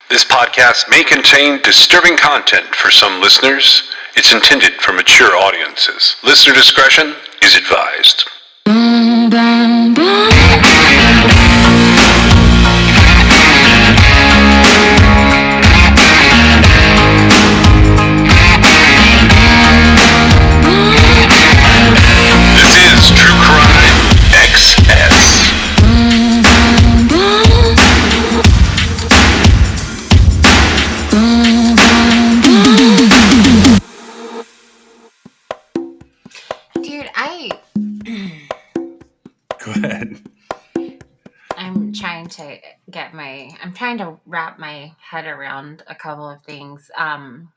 This podcast may contain disturbing content for some listeners. It's intended for mature audiences. Listener discretion is advised. This is True Crime XS. Dude, Go ahead. I'm trying to wrap my head around a couple of things. And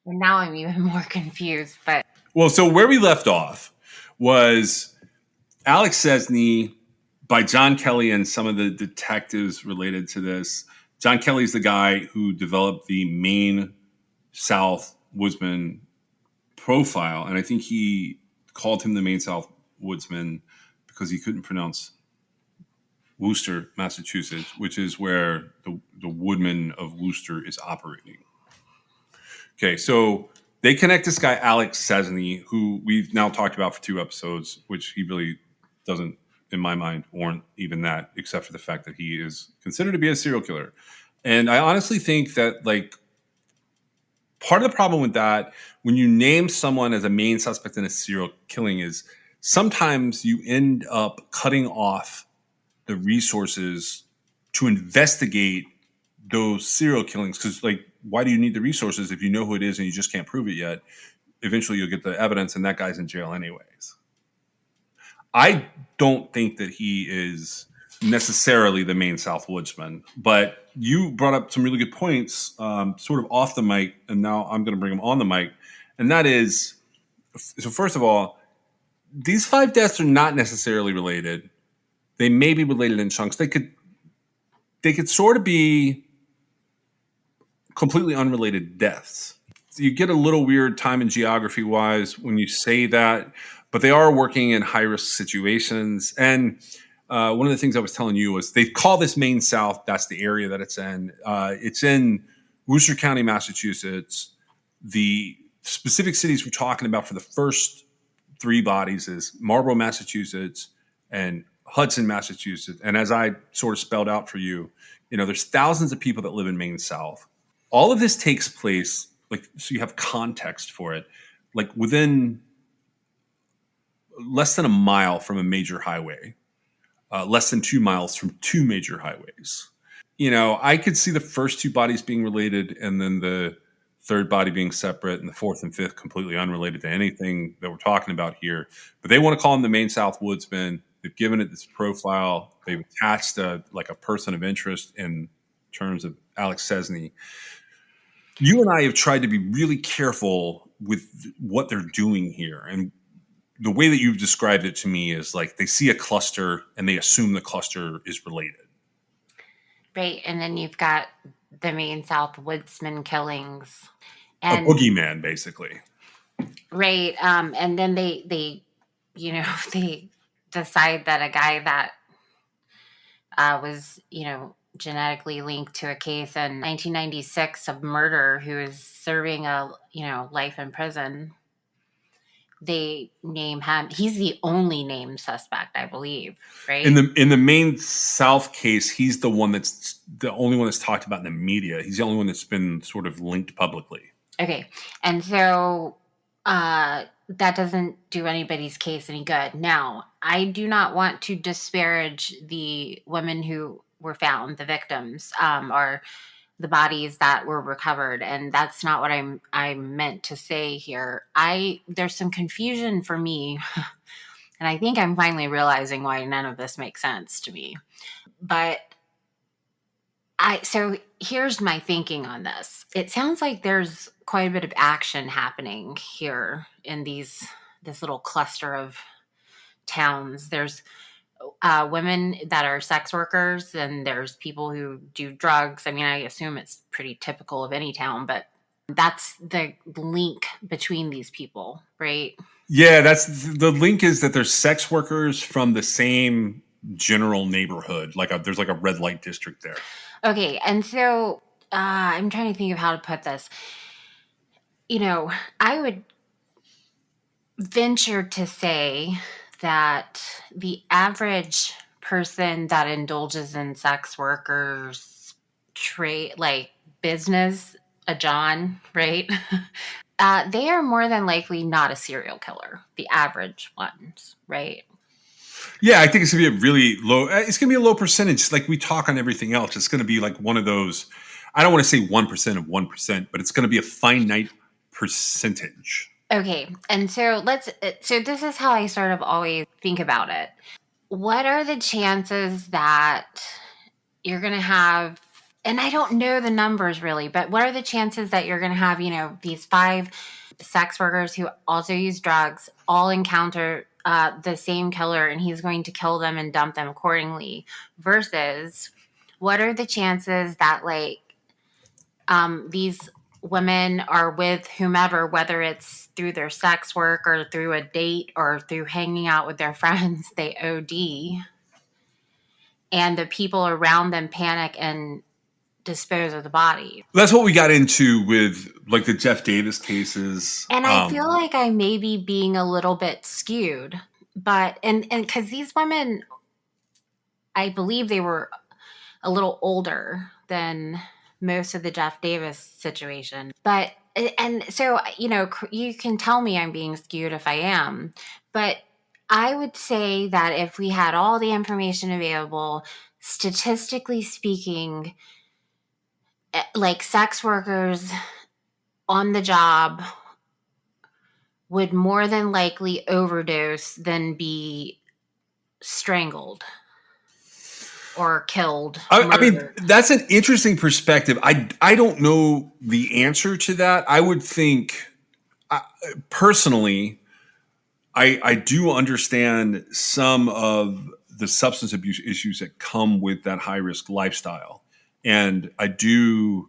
now I'm even more confused, but Well, so where we left off was Alex Chesney by John Kelly and some of the detectives related to this. John Kelly's the guy who developed the Maine South Woodsman profile, and I think he called him the Maine South Woodsman because he couldn't pronounce Worcester, Massachusetts, which is where the Woodman of Worcester is operating. Okay, so they connect this guy, Alex Chesney, who we've now talked about for 2 episodes, which he really doesn't, in my mind, warrant even that, except for the fact that he is considered to be a serial killer. And I honestly think that, like, part of the problem with that, when you name someone as a main suspect in a serial killing, is sometimes you end up cutting off the resources to investigate those serial killings. Because, like, why do you need the resources if you know who it is and you just can't prove it yet? Eventually you'll get the evidence and that guy's in jail anyways. I don't think that he is necessarily the Maine South Woodsman, but you brought up some really good points sort of off the mic, and now I'm going to bring them on the mic. And that is, so first of all, these 5 deaths are not necessarily related. They may be related in chunks. They could sort of be completely unrelated deaths. You get a little weird time and geography wise when you say that, but they are working in high risk situations. And one of the things I was telling you was they call this Maine South. That's the area that it's in. It's in Worcester County, Massachusetts. The specific cities we're talking about for the first 3 bodies is Marlborough, Massachusetts, and Hudson, Massachusetts. And as I sort of spelled out for you, there's thousands of people that live in Maine South. All of this takes place, like, so you have context for it, like within less than a mile from a major highway, less than 2 miles from 2 major highways. I could see the first 2 bodies being related and then the 3rd body being separate and the 4th and 5th completely unrelated to anything that we're talking about here. But they want to call him the Maine South Woodsman. They've given it this profile. They've attached a person of interest in terms of Alex Chesney. You and I have tried to be really careful with what they're doing here. And the way that you've described it to me is like they see a cluster and they assume the cluster is related. right. And then you've got the Maine South Woodsman killings, and A boogeyman, basically. right. And then they they decide that a guy that was genetically linked to a case in 1996 of murder who is serving a life in prison, they name him. He's the only named suspect, I believe, right? In the Maine South case, he's the one that's the only one that's talked about in the media. He's the only one that's been sort of linked publicly. Okay. And so that doesn't do anybody's case any good. Now, I do not want to disparage the women who were found, the victims, or the bodies that were recovered, and that's not what I meant to say here. There's some confusion for me, and I think I'm finally realizing why none of this makes sense to me. But so here's my thinking on this. It sounds like there's quite a bit of action happening here in this little cluster of towns. There's women that are sex workers, and there's people who do drugs. I mean, I assume it's pretty typical of any town, but that's the link between these people, right? Yeah, that's the link, is that there's sex workers from the same general neighborhood. There's like a red light district there. Okay, and so I'm trying to think of how to put this. I would venture to say that the average person that indulges in sex workers trade, like business, a John, right? They are more than likely not a serial killer, the average ones, right? Yeah, I think it's gonna be a really low. It's gonna be a low percentage. Like we talk on everything else, it's gonna be like one of those. I don't want to say 1% of 1%, but it's gonna be a finite percentage. Okay, and so so this is how I sort of always think about it. What are the chances that you're going to have, and I don't know the numbers really, but what are the chances that you're going to have, these 5 sex workers who also use drugs all encounter the same killer and he's going to kill them and dump them accordingly, versus what are the chances that these women are with whomever, whether it's through their sex work or through a date or through hanging out with their friends, they OD, and the people around them panic and dispose of the body. That's what we got into with like the Jeff Davis cases. And I feel like I may be being a little bit skewed, but and because these women, I believe they were a little older than most of the Jeff Davis situation. But and so you can tell me I'm being skewed if I am, but I would say that if we had all the information available, statistically speaking, like sex workers on the job would more than likely overdose than be strangled or killed. I mean, that's an interesting perspective. I don't know the answer to that. I would think, personally, I do understand some of the substance abuse issues that come with that high risk lifestyle. And I do,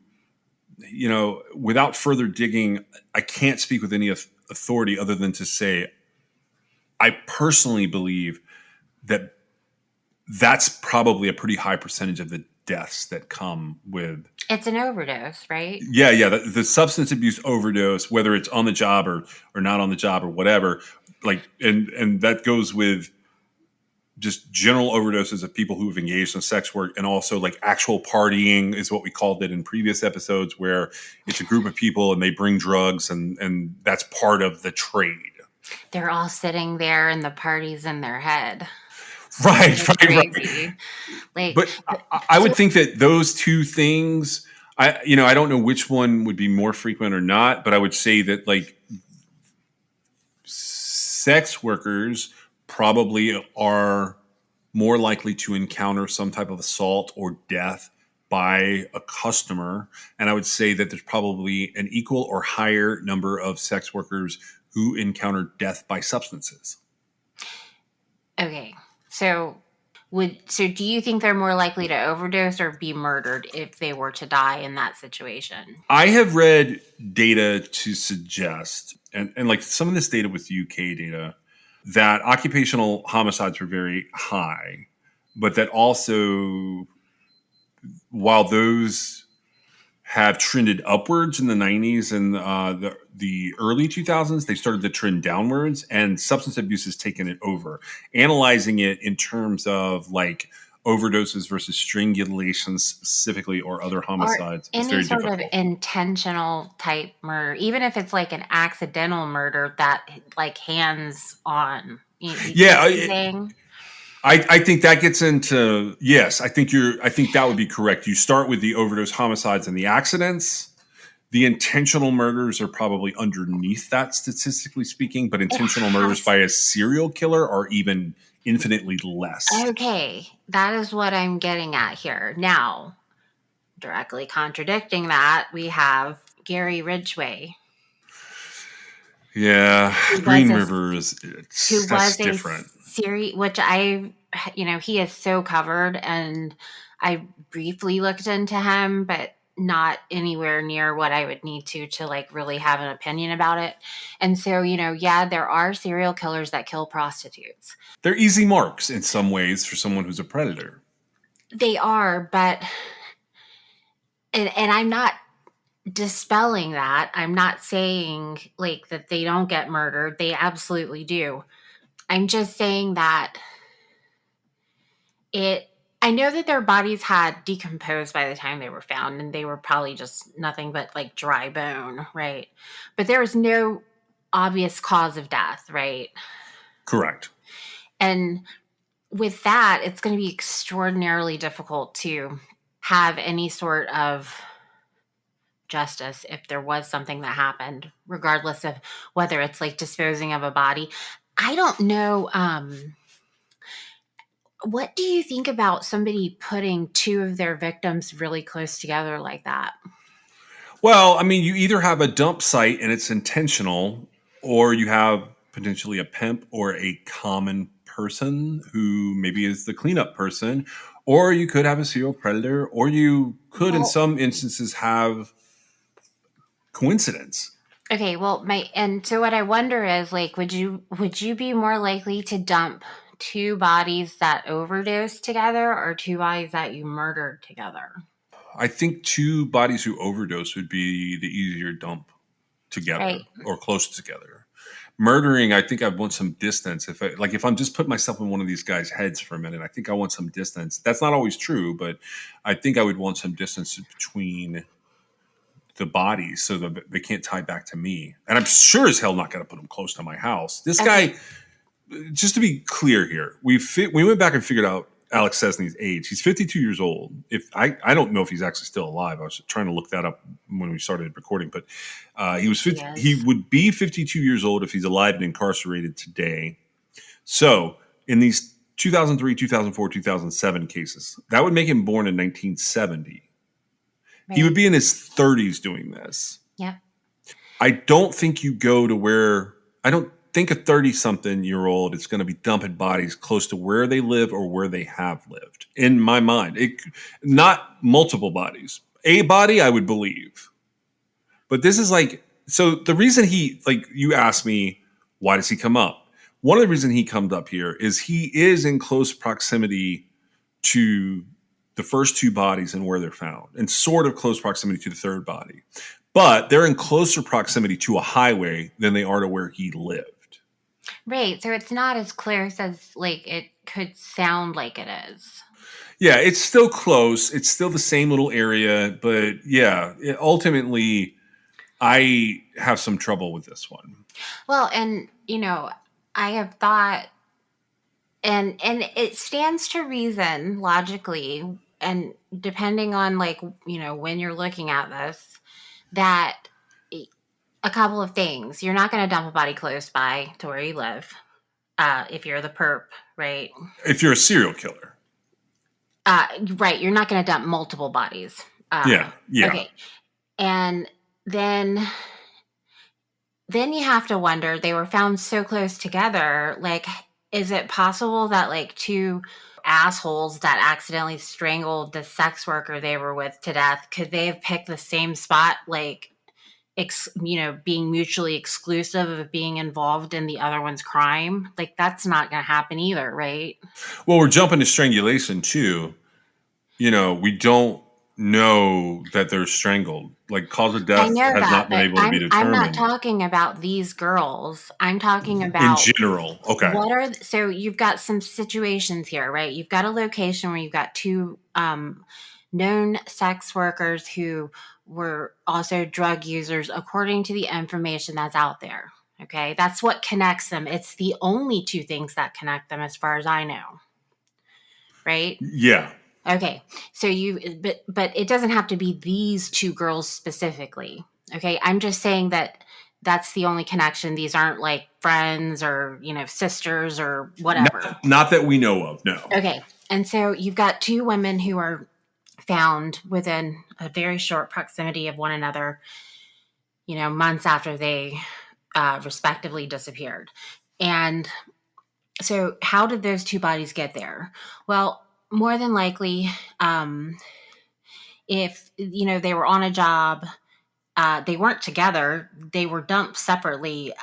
without further digging, I can't speak with any authority other than to say, I personally believe that that's probably a pretty high percentage of the deaths that come with. It's an overdose, right? Yeah. The substance abuse overdose, whether it's on the job or not on the job or whatever, like, and that goes with just general overdoses of people who have engaged in sex work, and also like actual partying is what we called it in previous episodes, where it's a group of people and they bring drugs and that's part of the trade. They're all sitting there and the party's in their head. Right. Like, but I would think that those two things, I don't know which one would be more frequent or not, but I would say that like sex workers probably are more likely to encounter some type of assault or death by a customer. And I would say that there's probably an equal or higher number of sex workers who encounter death by substances. Okay. So do you think they're more likely to overdose or be murdered if they were to die in that situation? I have read data to suggest, and like some of this data with UK data, that occupational homicides were very high, but that also, while those have trended upwards in the 90s and the early 2000s, they started to trend downwards, and substance abuse has taken it over. Analyzing it in terms of like overdoses versus strangulations specifically, or other homicides, or is any very sort difficult. of intentional type murder, even if it's like an accidental murder that like hands on. I think that gets into, yes, I think that would be correct. You start with the overdose homicides and the accidents. The intentional murders are probably underneath that, statistically speaking, but intentional murders by a serial killer are even infinitely less. Okay, that is what I'm getting at here. Now, directly contradicting that, we have Gary Ridgway. Yeah, Green River is different. Which he is so covered, and I briefly looked into him, but not anywhere near what I would need to like really have an opinion about it. And so, there are serial killers that kill prostitutes. They're easy marks in some ways for someone who's a predator. They are, but and I'm not dispelling that. I'm not saying like that they don't get murdered. They absolutely do. I'm just saying that it I know that their bodies had decomposed by the time they were found and they were probably just nothing but like dry bone, right? But there was no obvious cause of death, right? Correct. And with that, it's going to be extraordinarily difficult to have any sort of justice if there was something that happened, regardless of whether it's like disposing of a body. I don't know. What do you think about somebody putting two of their victims really close together like that? Well, I mean, you either have a dump site and it's intentional, or you have potentially a pimp or a common person who maybe is the cleanup person, or you could have a serial predator, or you could, in Well, some instances, have coincidence. okay, well, so what I wonder is like, would you be more likely to dump two bodies that overdosed together or two bodies that you murdered together? I think two bodies who overdose would be the easier dump together Right. or close together. Murdering, I think I want some distance. If I'm just putting myself in one of these guys' heads for a minute, I think I want some distance. That's not always true, but I think I would want some distance between the bodies so that they can't tie back to me. And I'm sure as hell not going to put them close to my house. This Okay. guy, just to be clear here, we went back and figured out Alex Sesney's age. He's 52 years old. If I don't know if he's actually still alive. I was trying to look that up when we started recording, but He he is. would be 52 years old if he's alive and incarcerated today. So in these 2003, 2004, 2007 cases, that would make him born in 1970. He would Right. be in his 30s doing this. Yep. I don't think you go to where I don't think a 30-something-year-old is going to be dumping bodies close to where they live or where they have lived. In my mind, not multiple bodies. A body, I would believe, but this is like so. The reason you asked me, why does he come up? One of the reasons he comes up here is he is in close proximity to the first two bodies and where they're found, and sort of close proximity to the third body. But they're in closer proximity to a highway than they are to where he lived. Right. So it's not as close as like it could sound like it is. Yeah, it's still close. It's still the same little area, but yeah, ultimately, I have some trouble with this one. Well, and I have thought, and it stands to reason logically, and depending on like when you're looking at this, that a couple of things. You're not going to dump a body close by to where you live, if you're the perp, right? If you're a serial killer, Right. You're not going to dump multiple bodies. yeah. Okay. And then you have to wonder, they were found so close together. Like, is it possible that like two assholes that accidentally strangled the sex worker they were with to death, could they have picked the same spot, like, being mutually exclusive of being involved in the other one's crime? Like, that's not going to happen either, right? Well, we're jumping to strangulation too. We don't know that they're strangled. Like cause of I death know has that, not been but able to be I'm not determined talking about these girls. I'm talking in about general. Okay. so you've got some situations here, right? You've got a location where you've got two known sex workers who were also drug users, according to the information that's out there. Okay, that's what connects them. It's the only two things that connect them, as far as I know. Right? Yeah. Okay, so but it doesn't have to be these two girls specifically. Okay, I'm just saying that that's the only connection. These aren't like friends or sisters or whatever. Not that we know of. No. Okay, and so you've got two women who are found within a very short proximity of one another. Months after they respectively disappeared, and so how did those two bodies get there? Well, more than likely, if they were on a job, they weren't together, they were dumped separately.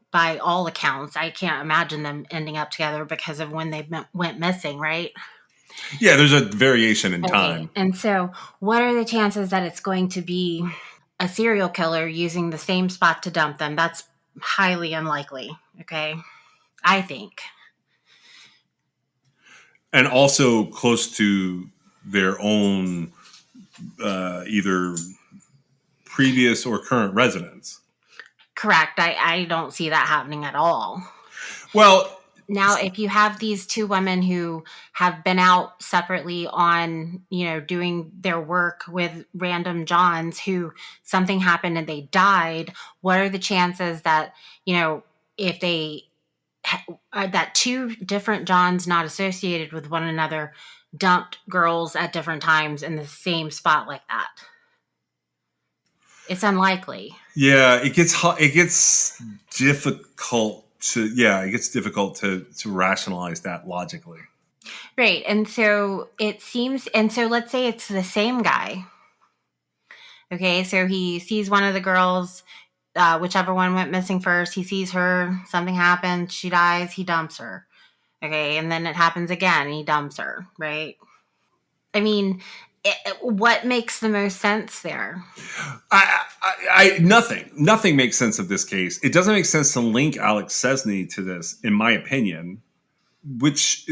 By all accounts, I can't imagine them ending up together because of when they went missing, right? Yeah, there's a variation in Okay. time. And so, what are the chances that it's going to be a serial killer using the same spot to dump them? That's highly unlikely. Okay. I think. And also close to their own either previous or current residents. Correct. I don't see that happening at all. Well, Now, if you have these two women who have been out separately on, doing their work with random Johns who something happened and they died, what are the chances that, if they, that two different Johns not associated with one another dumped girls at different times in the same spot like that? It's unlikely. yeah, it gets difficult to rationalize that logically. Right. And so let's say it's the same guy. Okay. So he sees one of the girls, whichever one went missing first. He sees her, something happens, she dies, he dumps her. Okay. And then it happens again, he dumps her. Right. I mean, what makes the most sense there? Nothing makes sense of this case. It doesn't make sense to link Alex Sesney to this, in my opinion. Which,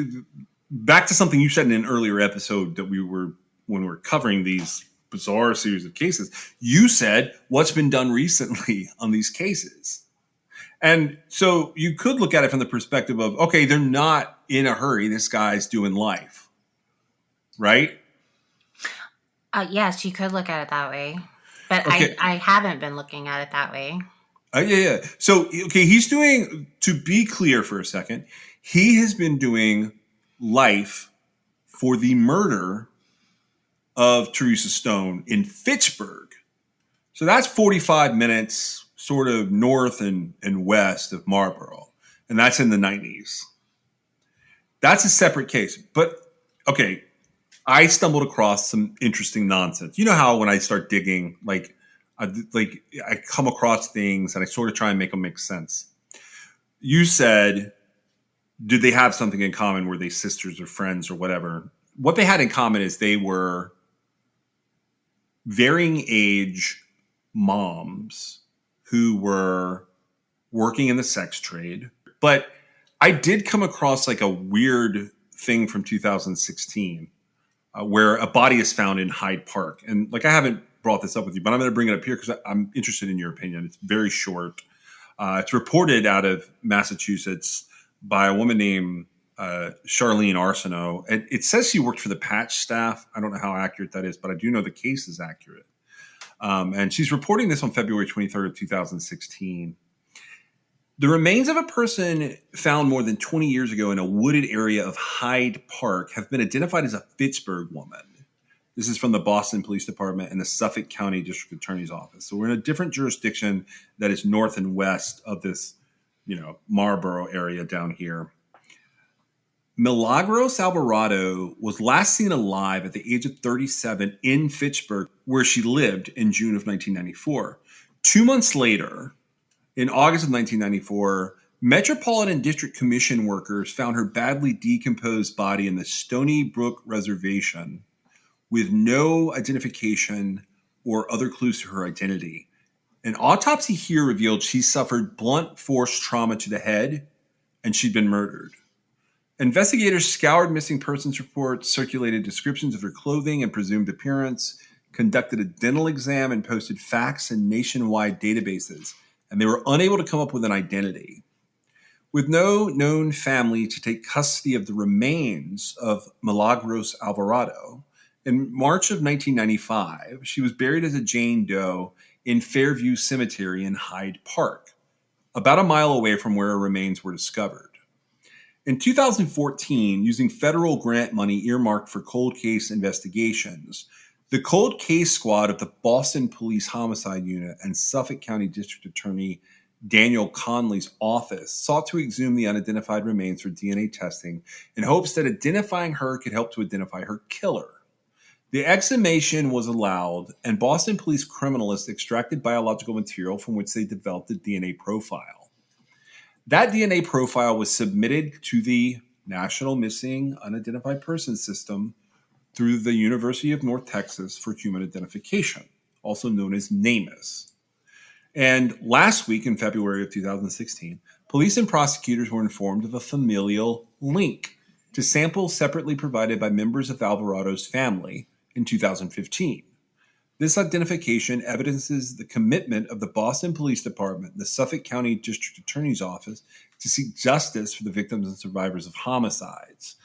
back to something you said in an earlier episode that when we were covering these bizarre series of cases, you said what's been done recently on these cases. And so you could look at it from the perspective of, okay, they're not in a hurry. This guy's doing life, right? Yes, you could look at it that way, but Okay. I haven't been looking at it that way. Yeah. So, okay, he's doing, to be clear for a second, he has been doing life for the murder of Teresa Stone in Fitchburg. So that's 45 minutes sort of north and west of Marlboro. And that's in the 90s. That's a separate case. But, okay, I stumbled across some interesting nonsense. You know how when I start digging, I come across things and I sort of try and make them make sense. You said, did they have something in common? Were they sisters or friends or whatever? What they had in common is they were varying age moms who were working in the sex trade. But I did come across like a weird thing from 2016 where a body is found in Hyde Park. And I haven't brought this up with you, but I'm going to bring it up here because I'm interested in your opinion. It's very short. It's reported out of Massachusetts by a woman named Charlene Arsenault. It says she worked for the Patch staff. I don't know how accurate that is, but I do know the case is accurate. And she's reporting this on February 23rd of 2016. The remains of a person found more than 20 years ago in a wooded area of Hyde Park have been identified as a Fitchburg woman. This is from the Boston Police Department and the Suffolk County District Attorney's Office. So we're in a different jurisdiction that is north and west of this, Marlboro area down here. Milagros Alvarado was last seen alive at the age of 37 in Fitchburg, where she lived in June of 1994. 2 months later, in August of 1994, Metropolitan District Commission workers found her badly decomposed body in the Stony Brook Reservation with no identification or other clues to her identity. An autopsy here revealed she suffered blunt force trauma to the head and she'd been murdered. Investigators scoured missing persons reports, circulated descriptions of her clothing and presumed appearance, conducted a dental exam, and posted facts in nationwide databases, and they were unable to come up with an identity. With no known family to take custody of the remains of Milagros Alvarado, in March of 1995, she was buried as a Jane Doe in Fairview Cemetery in Hyde Park, about a mile away from where her remains were discovered. In 2014, using federal grant money earmarked for cold case investigations, the cold case squad of the Boston Police Homicide Unit and Suffolk County District Attorney Daniel Conley's office sought to exhume the unidentified remains for DNA testing in hopes that identifying her could help to identify her killer. The exhumation was allowed, and Boston police criminalists extracted biological material from which they developed a DNA profile. That DNA profile was submitted to the National Missing Unidentified Persons System through the University of North Texas for Human Identification, also known as NamUs. And last week, in February of 2016, police and prosecutors were informed of a familial link to samples separately provided by members of Alvarado's family in 2015. This identification evidences the commitment of the Boston Police Department and the Suffolk County District Attorney's Office to seek justice for the victims and survivors of homicides.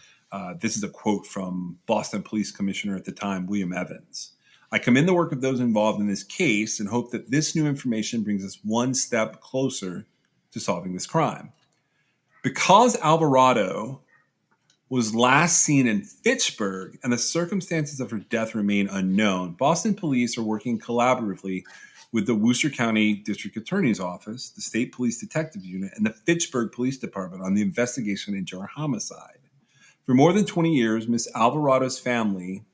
This is a quote from Boston Police Commissioner at the time, William Evans. I commend the work of those involved in this case and hope that this new information brings us one step closer to solving this crime. Because Alvarado was last seen in Fitchburg and the circumstances of her death remain unknown, Boston police are working collaboratively with the Worcester County District Attorney's Office, the State Police Detective Unit, and the Fitchburg Police Department on the investigation into her homicide. For more than 20 years, Miss Alvarado's family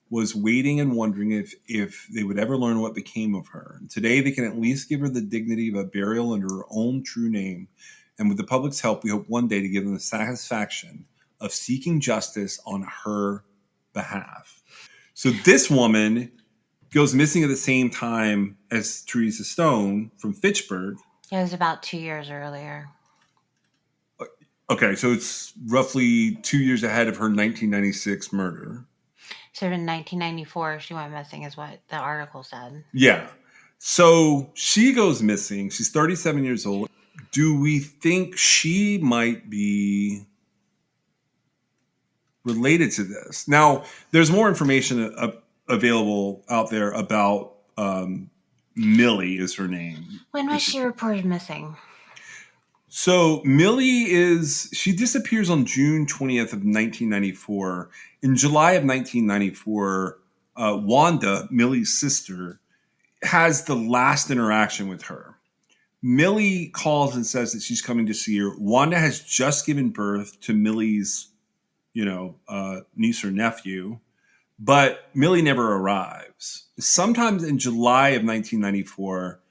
was waiting and wondering if they would ever learn what became of her. And today, they can at least give her the dignity of a burial under her own true name. And with the public's help, we hope one day to give them the satisfaction of seeking justice on her behalf. So this woman goes missing at the same time as Teresa Stone from Fitchburg. It was about 2 years earlier. Okay, so it's roughly 2 years ahead of her 1996 murder. So in 1994, she went missing is what the article said. Yeah. So she goes missing. She's 37 years old. Do we think she might be related to this? Now, there's more information available out there about Millie is her name. When was she reported missing? So Millie she disappears on June 20th of 1994. In July of 1994, Wanda, Millie's sister, has the last interaction with her. Millie calls and says that she's coming to see her. Wanda has just given birth to Millie's, niece or nephew, but Millie never arrives. Sometime in July of 1994,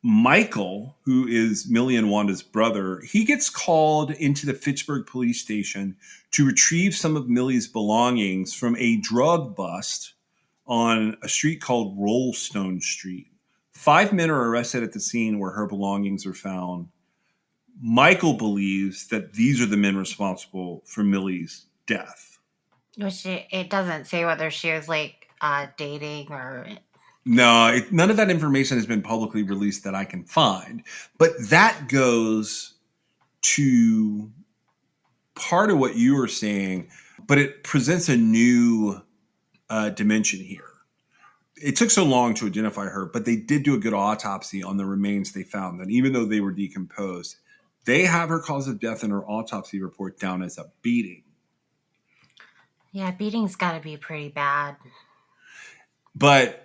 Michael, who is Millie and Wanda's brother, he gets called into the Fitchburg police station to retrieve some of Millie's belongings from a drug bust on a street called Rollstone Street. 5 men are arrested at the scene where her belongings are found. Michael believes that these are the men responsible for Millie's death. Which it doesn't say whether she was dating or... No, none of that information has been publicly released that I can find. But that goes to part of what you were saying, but it presents a new dimension here. It took so long to identify her, but they did do a good autopsy on the remains they found. And even though they were decomposed, they have her cause of death in her autopsy report down as a beating. Yeah, beating's got to be pretty bad. But...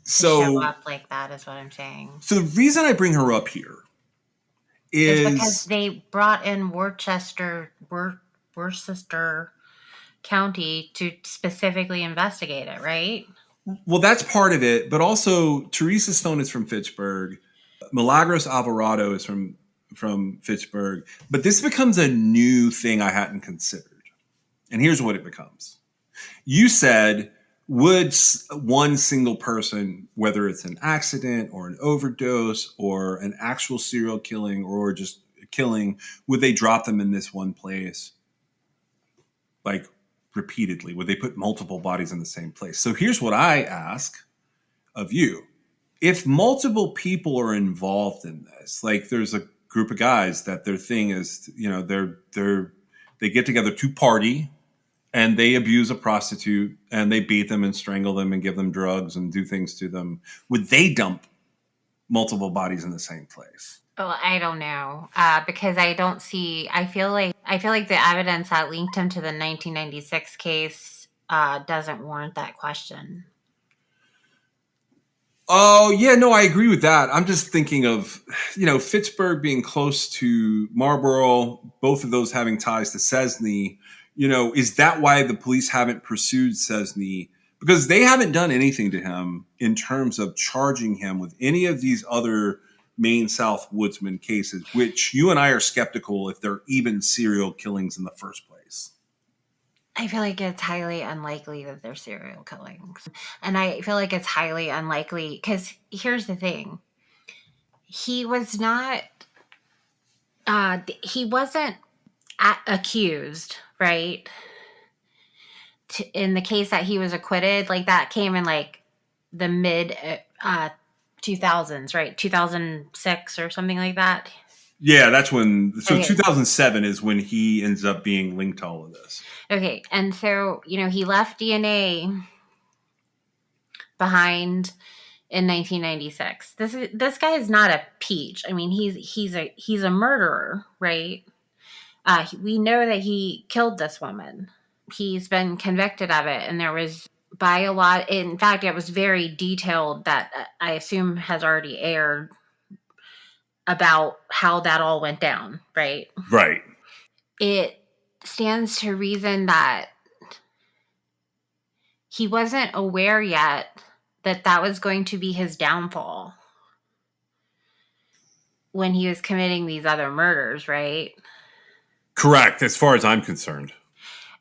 So show up like that is what I'm saying. So the reason I bring her up here is because they brought in Worcester County to specifically investigate it, right? Well, that's part of it, but also Teresa Stone is from Fitchburg. Milagros Alvarado is from Fitchburg. But this becomes a new thing I hadn't considered. And here's what it becomes. You said, would one single person, whether it's an accident or an overdose or an actual serial killing or just killing, would they drop them in this one place? Like repeatedly? Would they put multiple bodies in the same place? So here's what I ask of you. If multiple people are involved in this, like there's a group of guys that their thing is, they get together to party, and they abuse a prostitute, and they beat them and strangle them and give them drugs and do things to them. Would they dump multiple bodies in the same place? Well, I don't know, because I don't see. I feel like the evidence that linked him to the 1996 case doesn't warrant that question. Oh, yeah, no, I agree with that. I'm just thinking of, Fitchburg being close to Marlboro, both of those having ties to Cesny. Is that why the police haven't pursued Cesny? Because they haven't done anything to him in terms of charging him with any of these other Maine South Woodsman cases, which you and I are skeptical if they're even serial killings in the first place. I feel like it's highly unlikely that they're serial killings. And I feel like it's highly unlikely because here's the thing. He was not, he wasn't accused, right? In the case that he was acquitted, like that came in like the mid 2000s, right? 2006 or something like that. Yeah, that's when. So Okay. 2007 is when he ends up being linked to all of this. Okay, and so he left DNA behind in 1996. This guy is not a peach. I mean, he's a murderer, right? We know that he killed this woman. He's been convicted of it, and there was by a lot. In fact, it was very detailed that I assume has already aired about how that all went down, right? Right. It stands to reason that he wasn't aware yet that that was going to be his downfall when he was committing these other murders, right? Correct, as far as I'm concerned.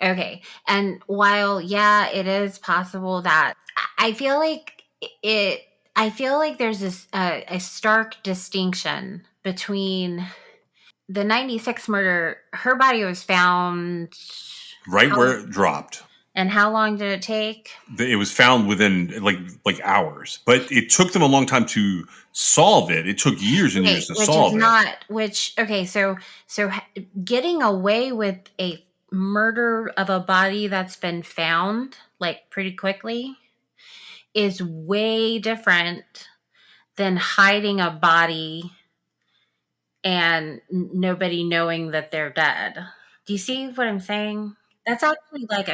Okay. And while, yeah, it is possible that I feel like there's this a stark distinction between the 96 murder. Her body was found Right where it dropped. And how long did it take? It was found within like hours, but it took them a long time to solve it. It took years and years to solve it. So getting away with a murder of a body that's been found like pretty quickly is way different than hiding a body and nobody knowing that they're dead. Do you see what I'm saying? That's actually like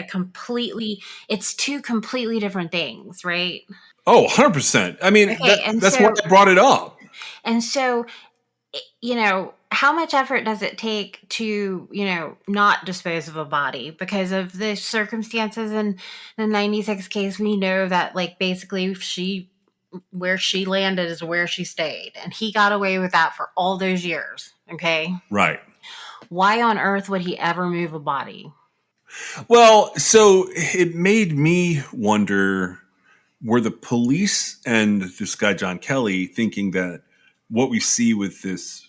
it's two completely different things, right? Oh, 100%. I mean, that's why I brought it up. And so, how much effort does it take to, not dispose of a body? Because of the circumstances in the 96 case, we know that, like, basically where she landed is where she stayed. And he got away with that for all those years, okay? Right. Why on earth would he ever move a body? Well, so it made me wonder, were the police and this guy, John Kelly, thinking that what we see with this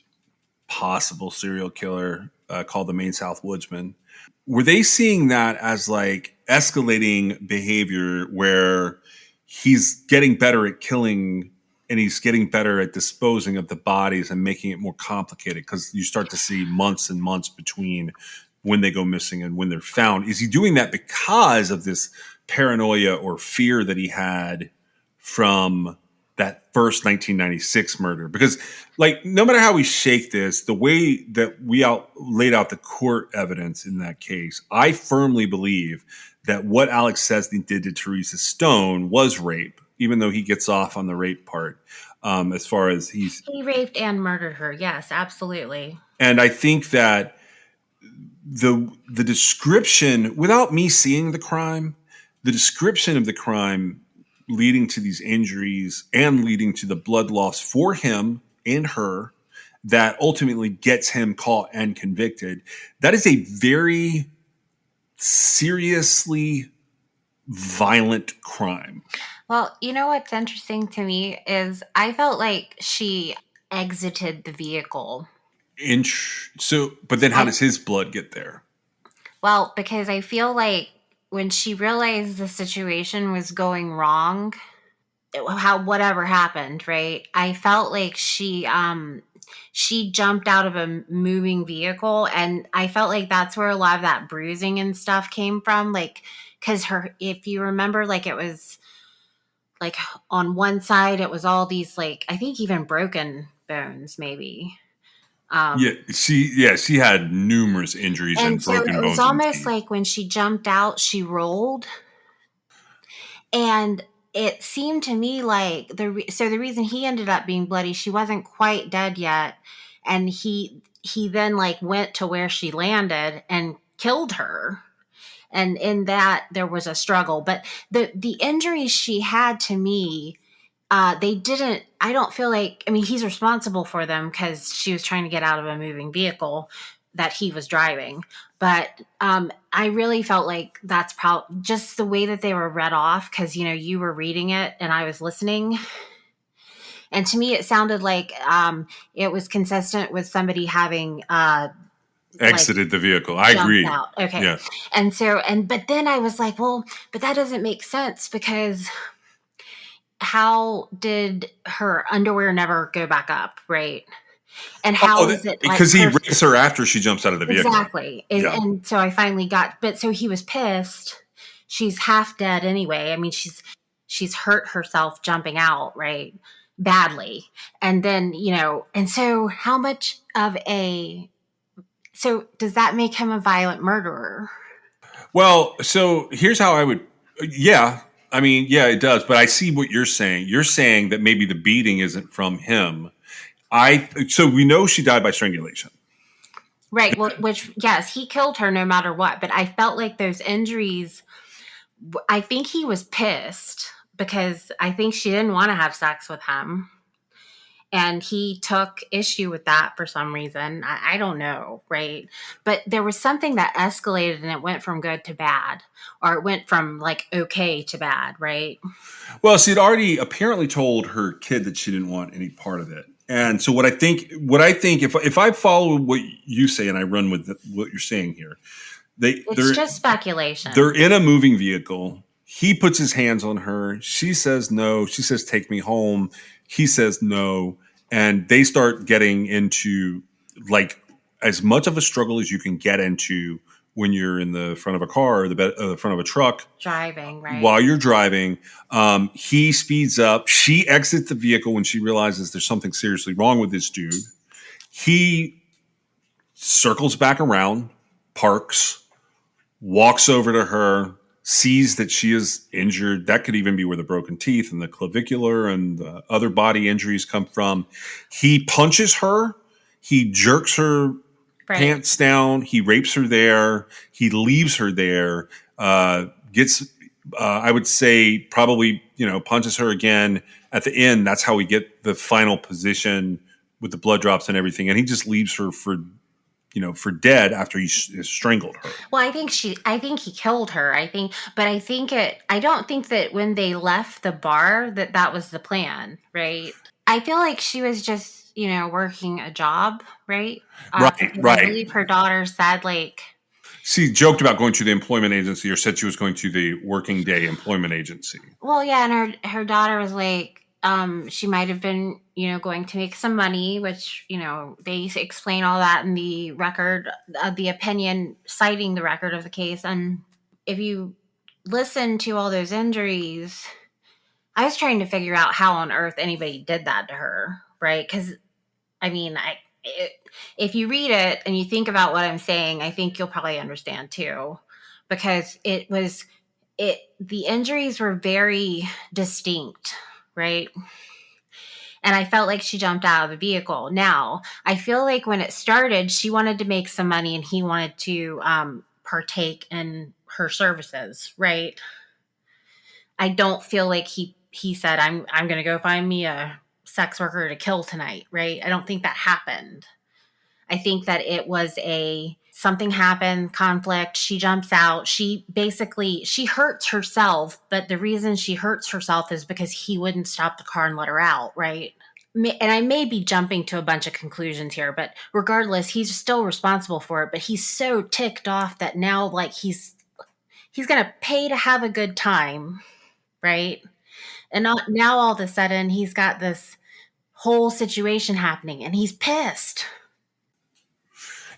possible serial killer called the Maine South Woodsman, were they seeing that as like escalating behavior where he's getting better at killing and he's getting better at disposing of the bodies and making it more complicated because you start to see months and months between when they go missing and when they're found? Is he doing that because of this paranoia or fear that he had from that first 1996 murder? Because, like, no matter how we shake this, the way that we laid out the court evidence in that case, I firmly believe that what Alex Sesney did to Teresa Stone was rape, even though he gets off on the rape part. As far as he raped and murdered her. Yes, absolutely. And I think that the description, without me seeing the crime, the description of the crime leading to these injuries and leading to the blood loss for him and her that ultimately gets him caught and convicted, that is a very seriously violent crime. Well, you know what's interesting to me is I felt like she exited the vehicle. But then how does his blood get there? Well, because I feel like when she realized the situation was going wrong, whatever happened, right? I felt like she jumped out of a moving vehicle, and I felt like that's where a lot of that bruising and stuff came from. Like, because if you remember, like, it was like on one side, it was all these, like, I think even broken bones, maybe. She had numerous injuries and so broken bones. It was almost like when she jumped out, she rolled. And it seemed to me like the reason he ended up being bloody, she wasn't quite dead yet. And he then, like, went to where she landed and killed her. And in that, there was a struggle. But the injuries she had, to me, they didn't, I don't feel like, I mean, he's responsible for them because she was trying to get out of a moving vehicle that he was driving. But I really felt like that's probably just the way that they were read off, because, you know, you were reading it and I was listening. And to me, it sounded like it was consistent with somebody having Exited the vehicle. I jumped agree. out. Okay. Yeah. And so, but then I was like, well, but that doesn't make sense, because how did her underwear never go back up, right? And how is it like Because he rapes her after she jumps out of the vehicle. exactly? Yeah. And so I finally got, but so he was pissed. She's half dead anyway. I mean, she's hurt herself jumping out, right? Badly. And then, you know, and so how much of a, so does that make him a violent murderer? Well, so here's how I would. Yeah, I mean, yeah, it does. But I see what you're saying. You're saying that maybe the beating isn't from him. So we know she died by strangulation. Right. Well, which, yes, he killed her no matter what. But I felt like those injuries, I think he was pissed because I think she didn't want to have sex with him. And he took issue with that for some reason. I don't know, right? But there was something that escalated and it went from good to bad, or it went from like okay to bad, right? Well, she had already apparently told her kid that she didn't want any part of it. And so what I think, if I follow what you say and I run with what you're saying here, It's just speculation. They're in a moving vehicle. He puts his hands on her. She says no. She says, "Take me home." He says no. And they start getting into like as much of a struggle as you can get into when you're in the front of a car or the front of a truck Driving, right? while you're driving. He speeds up. She exits the vehicle when she realizes there's something seriously wrong with this dude. He circles back around, parks, walks over to her, sees that she is injured. That could even be where the broken teeth and the clavicular and the other body injuries come from. He punches her. He jerks her pants down. He rapes her there. He leaves her there. I would say, probably, punches her again at the end. That's how we get the final position with the blood drops and everything. And he just leaves her for dead after he strangled her. Well, I think he killed her. I don't think that when they left the bar that was the plan, right? I feel like she was just, working a job, right? Right. I believe her daughter said she joked about going to the employment agency, or said she was going to the working day employment agency. Well, yeah, and her daughter was like, she might have been, going to make some money, which, they explain all that in the record of the opinion, citing the record of the case. And if you listen to all those injuries, I was trying to figure out how on earth anybody did that to her, right? Because, I mean, if you read it and you think about what I'm saying, I think you'll probably understand too, because the injuries were very distinct, right? And I felt like she jumped out of the vehicle. Now, I feel like when it started, she wanted to make some money and he wanted to partake in her services, right? I don't feel like he said, I'm going to go find me a sex worker to kill tonight, right? I don't think that happened. I think that it was something happened, conflict. She jumps out. She hurts herself, but the reason she hurts herself is because he wouldn't stop the car and let her out, right? And I may be jumping to a bunch of conclusions here, but regardless, he's still responsible for it. But he's so ticked off that now, like, he's going to pay to have a good time, right? And now all of a sudden he's got this whole situation happening and he's pissed.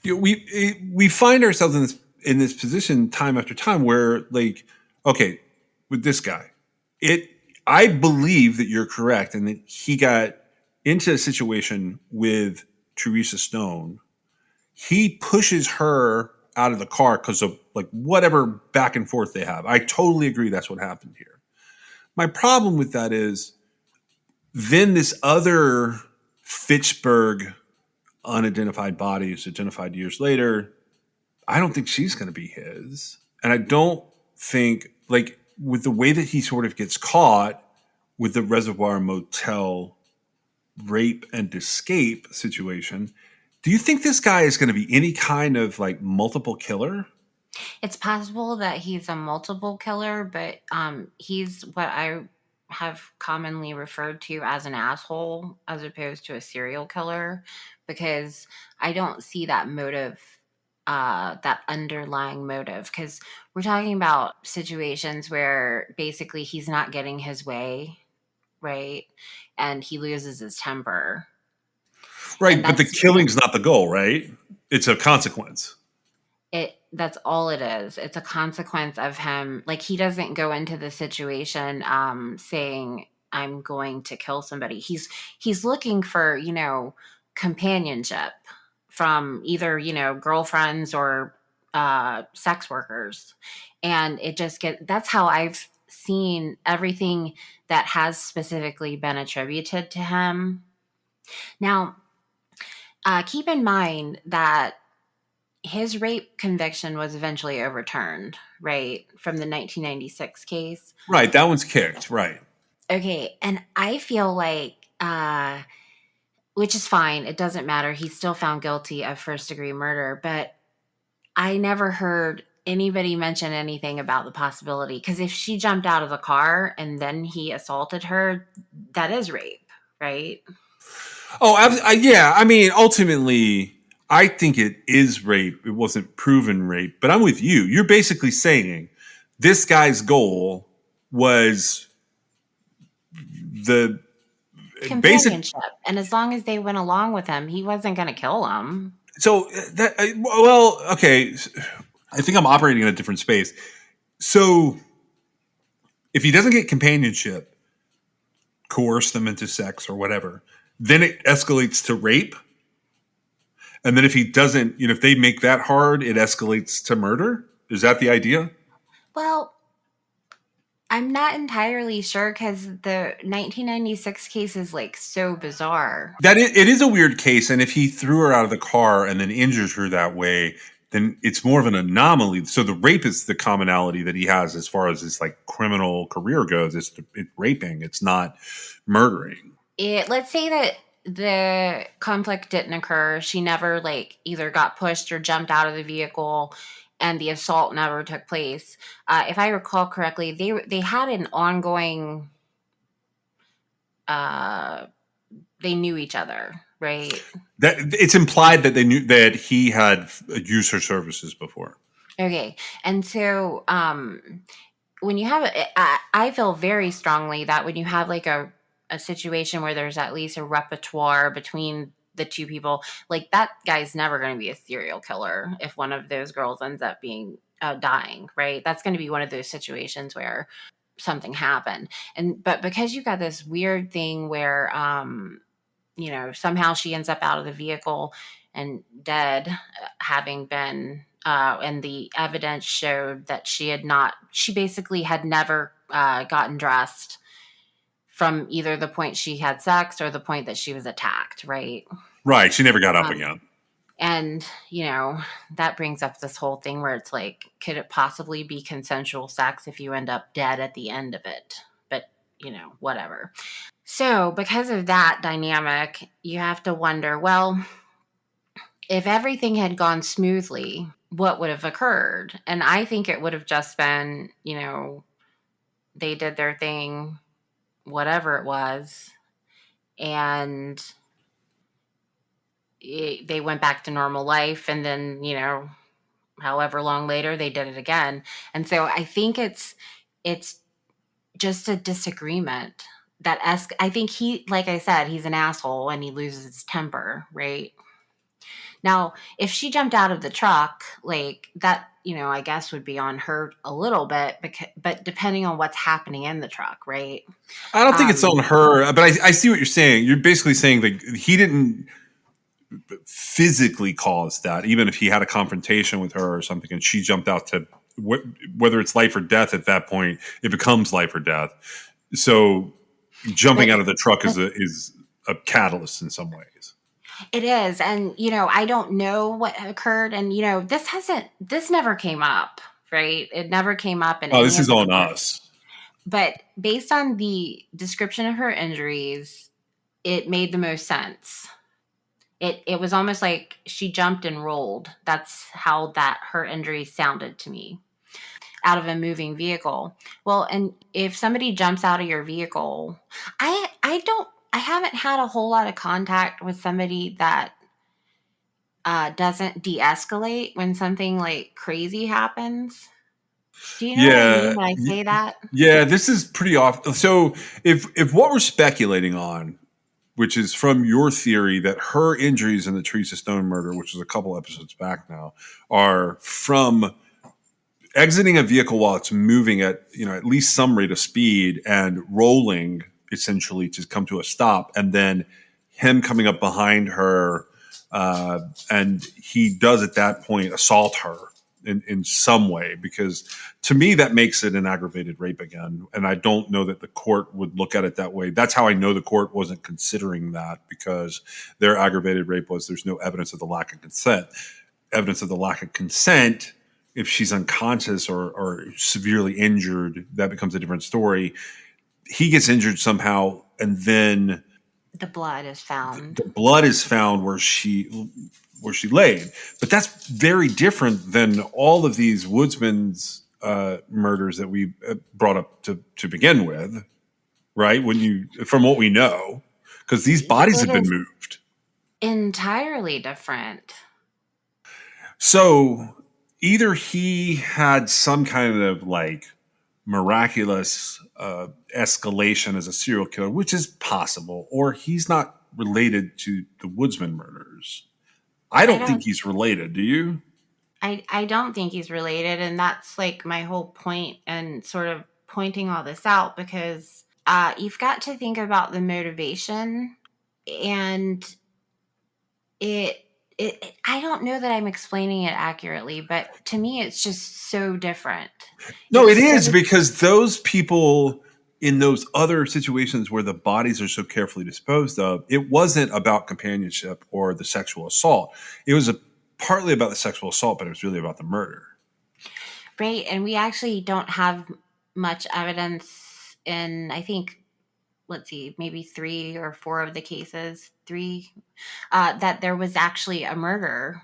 We find ourselves in this position time after time where, like, okay, with this guy, I believe that you're correct and that he got into a situation with Teresa Stone. He pushes her out of the car because of like whatever back and forth they have. I totally agree that's what happened here. My problem with that is then this other Fitchburg unidentified body is identified years later. I don't think she's going to be his. And I don't think, like, with the way that he sort of gets caught with the Reservoir Motel rape and escape situation, do you think this guy is going to be any kind of like multiple killer? It's possible that he's a multiple killer, but he's what I have commonly referred to as an asshole as opposed to a serial killer, because I don't see that motive, that underlying motive. Because we're talking about situations where basically he's not getting his way, right? And he loses his temper. And Right, but the that's killing's not the goal, right? It's a consequence. that's all it is. It's a consequence of him. Like, he doesn't go into the situation saying I'm going to kill somebody. He's looking for, companionship from either, girlfriends or sex workers. And that's how I've seen everything that has specifically been attributed to him. Now, keep in mind that his rape conviction was eventually overturned, right, from the 1996 case. Right, that one's kicked, right. Okay, and I feel like, which is fine, it doesn't matter. He's still found guilty of first degree murder, but I never heard anybody mention anything about the possibility. Because if she jumped out of the car and then he assaulted her, that is rape, right? Oh, yeah. I mean, ultimately, I think it is rape. It wasn't proven rape, but I'm with you. You're basically saying this guy's goal was the basic. Companionship. And as long as they went along with him, he wasn't going to kill him. So that, well, okay. I think I'm operating in a different space. So if he doesn't get companionship, coerce them into sex or whatever, then it escalates to rape. And then if he doesn't, if they make that hard, it escalates to murder. Is that the idea? Well, I'm not entirely sure because the 1996 case is like so bizarre. It is a weird case. And if he threw her out of the car and then injures her that way, then it's more of an anomaly. So the rape is the commonality that he has as far as his like criminal career goes. It's raping. It's not murdering. Let's say that the conflict didn't occur. She never like either got pushed or jumped out of the vehicle, and the assault never took place. If I recall correctly, they had an ongoing. They knew each other, right? That it's implied that they knew that he had used her services before. Okay, and so when you have, I feel very strongly that when you have like a situation where there's at least a repertoire between the two people, like that guy's never going to be a serial killer if one of those girls ends up being dying, right? That's going to be one of those situations where something happened. But because you got this weird thing where somehow she ends up out of the vehicle and dead, having been and the evidence showed that she basically had never gotten dressed from either the point she had sex or the point that she was attacked, right? Right. She never got up again. And, that brings up this whole thing where it's like, could it possibly be consensual sex if you end up dead at the end of it? But, whatever. So because of that dynamic, you have to wonder, well, if everything had gone smoothly, what would have occurred? And I think it would have just been, they did their thing, whatever it was, and they went back to normal life, and then however long later they did it again. And so I think it's just a disagreement that I think he, like I said, he's an asshole and he loses his temper, right? Now, if she jumped out of the truck, like that, I guess would be on her a little bit, but depending on what's happening in the truck, right? I don't think it's on her, but I see what you're saying. You're basically saying that he didn't physically cause that, even if he had a confrontation with her or something and she jumped out to whether it's life or death at that point, it becomes life or death. So jumping out of the truck is a catalyst in some ways. It is. And, I don't know what occurred. And, this never came up, right? It never came up. Oh, this is on us. But based on the description of her injuries, it made the most sense. It was almost like she jumped and rolled. That's how that her injuries sounded to me, out of a moving vehicle. Well, and if somebody jumps out of your vehicle, I haven't had a whole lot of contact with somebody that doesn't de-escalate when something like crazy happens. Do you know what I mean Yeah. when I say that? Yeah, this is pretty off. So if what we're speculating on, which is from your theory that her injuries in the Teresa Stone murder, which was a couple episodes back now, are from exiting a vehicle while it's moving at at least some rate of speed and rolling essentially to come to a stop, and then him coming up behind her, uh, and he does at that point assault her in some way, because to me that makes it an aggravated rape again, and I don't know that the court would look at it that way. That's how I know the court wasn't considering that, because their aggravated rape was there's no evidence of the lack of consent. Evidence of the lack of consent, if she's unconscious or severely injured, that becomes a different story. He gets injured somehow, and then The blood is found. the blood is found where she laid. But that's very different than all of these woodsman's murders that we brought up to begin with, right? When you, from what we know, because these bodies It have been is moved. entirely different. So either he had some kind of like miraculous escalation as a serial killer, which is possible, or he's not related to the Woodsman murders. I I don't think don't he's related. Do you? I don't think he's related, and that's like my whole point and sort of pointing all this out, because you've got to think about the motivation, and it I don't know that I'm explaining it accurately, but to me it's just so different. No, It's it so is, because those people in those other situations where the bodies are so carefully disposed of, it wasn't about companionship or the sexual assault. It was partly about the sexual assault, but it was really about the murder. great, and we actually don't have much evidence in, I think, let's see, maybe 3 or 4 of the cases, that there was actually a murder.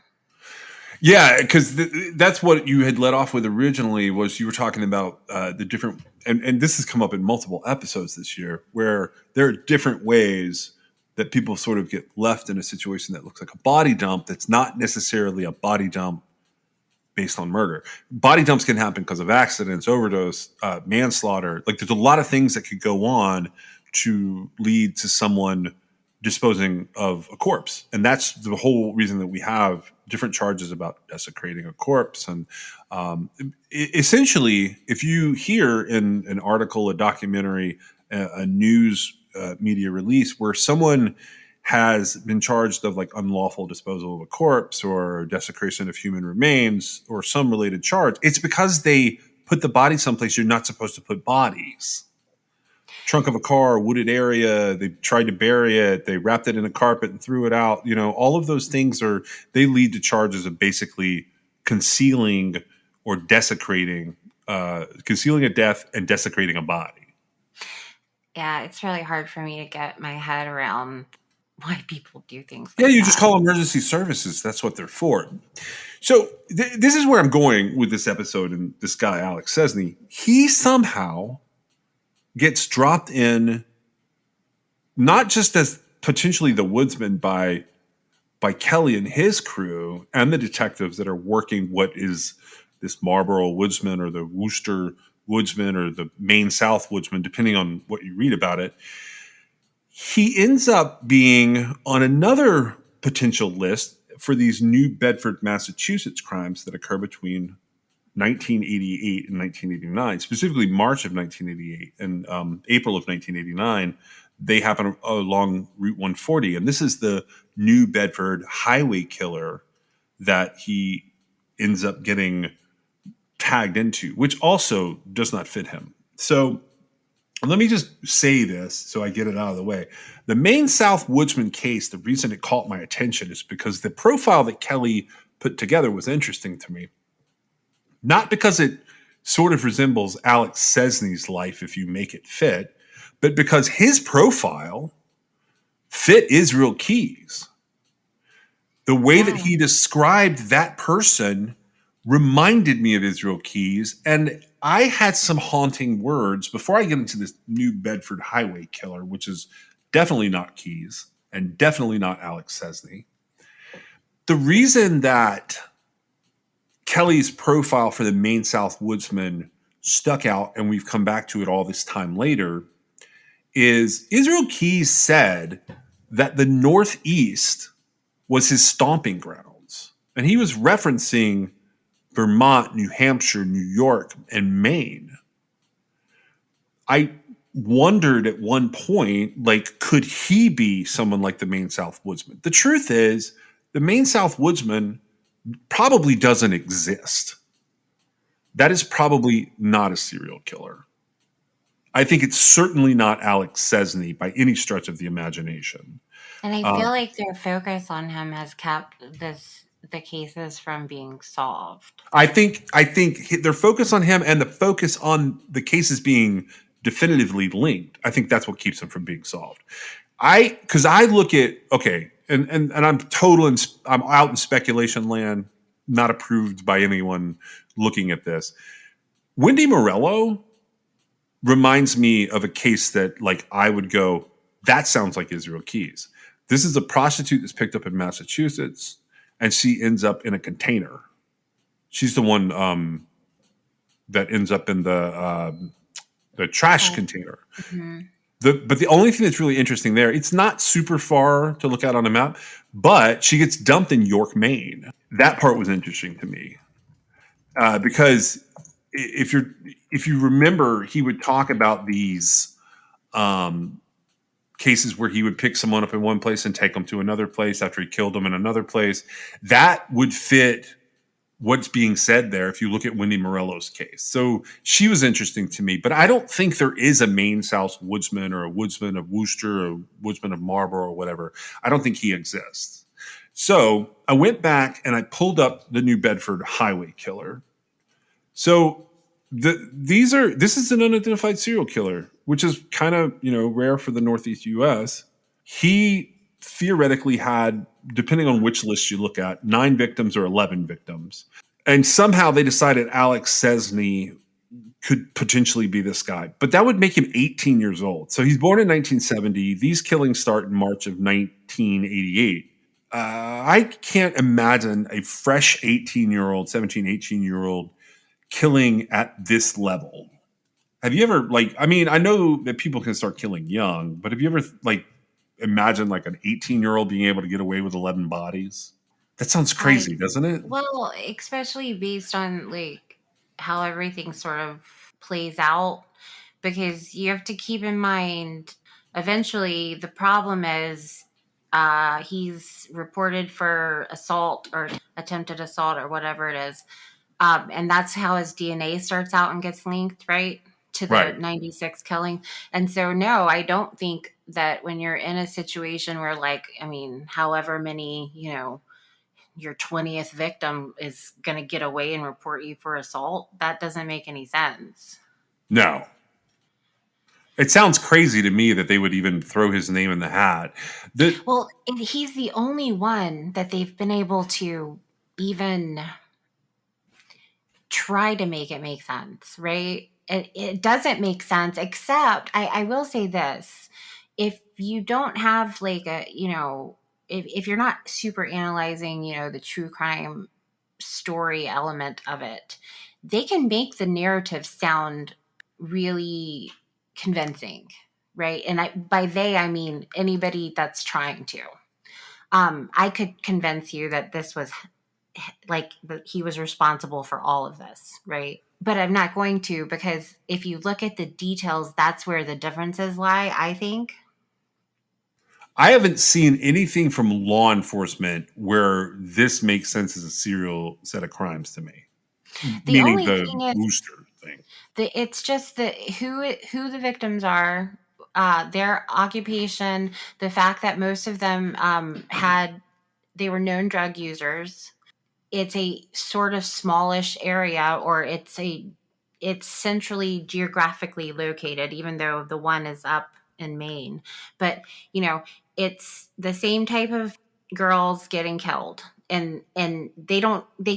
Yeah, because that's what you had led off with originally. Was you were talking about the different, and this has come up in multiple episodes this year, where there are different ways that people sort of get left in a situation that looks like a body dump that's not necessarily a body dump based on murder. Body dumps can happen because of accidents, overdose, manslaughter. Like there's a lot of things that could go on to lead to someone disposing of a corpse. And that's the whole reason that we have different charges about desecrating a corpse. And essentially, if you hear in an article, a documentary, a news media release where someone has been charged of like unlawful disposal of a corpse or desecration of human remains or some related charge, it's because they put the body someplace you're not supposed to put bodies. Trunk of a car, wooded area, they tried to bury it, they wrapped it in a carpet and threw it out. All of those things they lead to charges of basically concealing or desecrating, concealing a death and desecrating a body. Yeah, it's really hard for me to get my head around why people do things Yeah, like you just that. call emergency services. That's what they're for. So this is where I'm going with this episode and this guy, Alex Sesney. He somehow gets dropped in, not just as potentially the woodsman by Kelly and his crew and the detectives that are working what is this Marlboro woodsman or the Worcester woodsman or the Maine South woodsman, depending on what you read about it. He ends up being on another potential list for these New Bedford, Massachusetts crimes that occur between 1988 and 1989, specifically March of 1988 and April of 1989. They happen along Route 140. And this is the New Bedford highway killer that he ends up getting tagged into, which also does not fit him. So let me just say this so I get it out of the way. The Maine South Woodsman case, the reason it caught my attention is because the profile that Kelly put together was interesting to me. Not because it sort of resembles Alex Sesney's life if you make it fit, but because his profile fit Israel Keys. The way that he described that person reminded me of Israel Keys. And I had some haunting words before I get into this New Bedford highway killer, which is definitely not Keys and definitely not Alex Sesney. The reason that Kelly's profile for the Maine South Woodsman stuck out, and we've come back to it all this time later, is Israel Keys said that the Northeast was his stomping grounds. And he was referencing Vermont, New Hampshire, New York, and Maine. I wondered at one point, like, could he be someone like the Maine South Woodsman? The truth is, the Maine South Woodsman probably doesn't exist. That is probably not a serial killer. I think it's certainly not Alex Sesney by any stretch of the imagination. And I feel like their focus on him has kept the cases from being solved. I think their focus on him and the focus on the cases being definitively linked, I think that's what keeps them from being solved. Because I look at, okay, and I'm out in speculation land, not approved by anyone looking at this. Wendy Morello reminds me of a case that, like, I would go, that sounds like Israel Keys. This is a prostitute that's picked up in Massachusetts, and she ends up in a container. She's the one that ends up in the trash container. Mm-hmm. But the only thing that's really interesting there, it's not super far to look at on a map, but she gets dumped in York, Maine. That part was interesting to me because if you remember, he would talk about these cases where he would pick someone up in one place and take them to another place after he killed them in another place. That would fit what's being said there if you look at Wendy Morello's case. So she was interesting to me, but I don't think there is a Maine South Woodsman or a Woodsman of Worcester or a Woodsman of Marlborough or whatever. I don't think he exists. So I went back and I pulled up the New Bedford highway killer. So this is an unidentified serial killer, which is kind of, rare for the Northeast U.S. He theoretically had, depending on which list you look at, 9 victims or 11 victims. And somehow they decided Alex Sesney could potentially be this guy. But that would make him 18 years old. So he's born in 1970. These killings start in March of 1988. I can't imagine a fresh 18-year-old, 17, 18-year-old killing at this level. Have you ever, I know that people can start killing young, but have you ever, imagine an 18-year-old being able to get away with 11 bodies? That sounds crazy, doesn't it? Well, especially based on how everything sort of plays out, because you have to keep in mind, eventually the problem is he's reported for assault or attempted assault or whatever it is. And that's how his DNA starts out and gets linked, right, to the 96 killing. And so, no, I don't think that when you're in a situation where, however many, your 20th victim is going to get away and report you for assault, that doesn't make any sense. No. It sounds crazy to me that they would even throw his name in the hat. Well, he's the only one that they've been able to even try to make it make sense, right? It doesn't make sense, except I will say this. If you don't have if you're not super analyzing, the true crime story element of it, they can make the narrative sound really convincing, right? And by they, I mean anybody that's trying to. I could convince you that this was that he was responsible for all of this, right? But I'm not going to, because if you look at the details, that's where the differences lie, I think. I haven't seen anything from law enforcement where this makes sense as a serial set of crimes to me. The Meaning only the thing is, Wooster thing. It's just who the victims are, their occupation, the fact that most of them they were known drug users. It's a sort of smallish area, or it's a it's centrally geographically located, even though the one is up in Maine. But, you know, it's the same type of girls getting killed. And they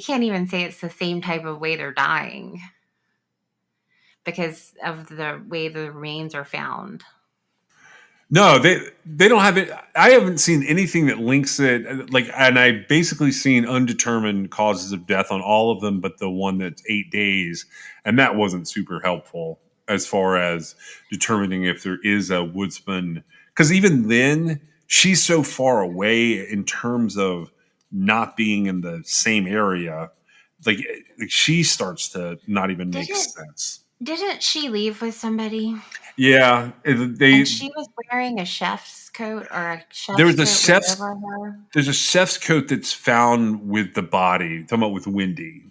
can't even say it's the same type of way they're dying because of the way the remains are found. No, they don't have it. I haven't seen anything that links it. Like, and I basically seen undetermined causes of death on all of them, but the one that's 8 days, and that wasn't super helpful as far as determining if there is a woodsman. Because even then, she's so far away in terms of not being in the same area. Like, she starts to not even make Didn't sense. didn't she leave with somebody? Yeah, And they she was wearing a chef's coat, or a there chef's was a coat was chef's over her. There's a chef's coat that's found with the body. Talking about with Wendy.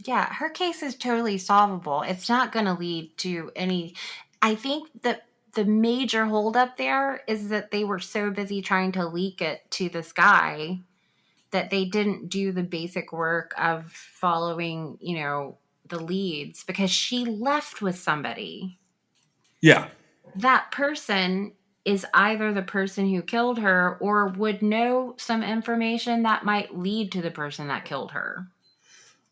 Yeah, her case is totally solvable. It's not going to lead to any. I think that the major holdup there is that they were so busy trying to leak it to this guy that they didn't do the basic work of following, the leads, because she left with somebody. Yeah. That person is either the person who killed her or would know some information that might lead to the person that killed her.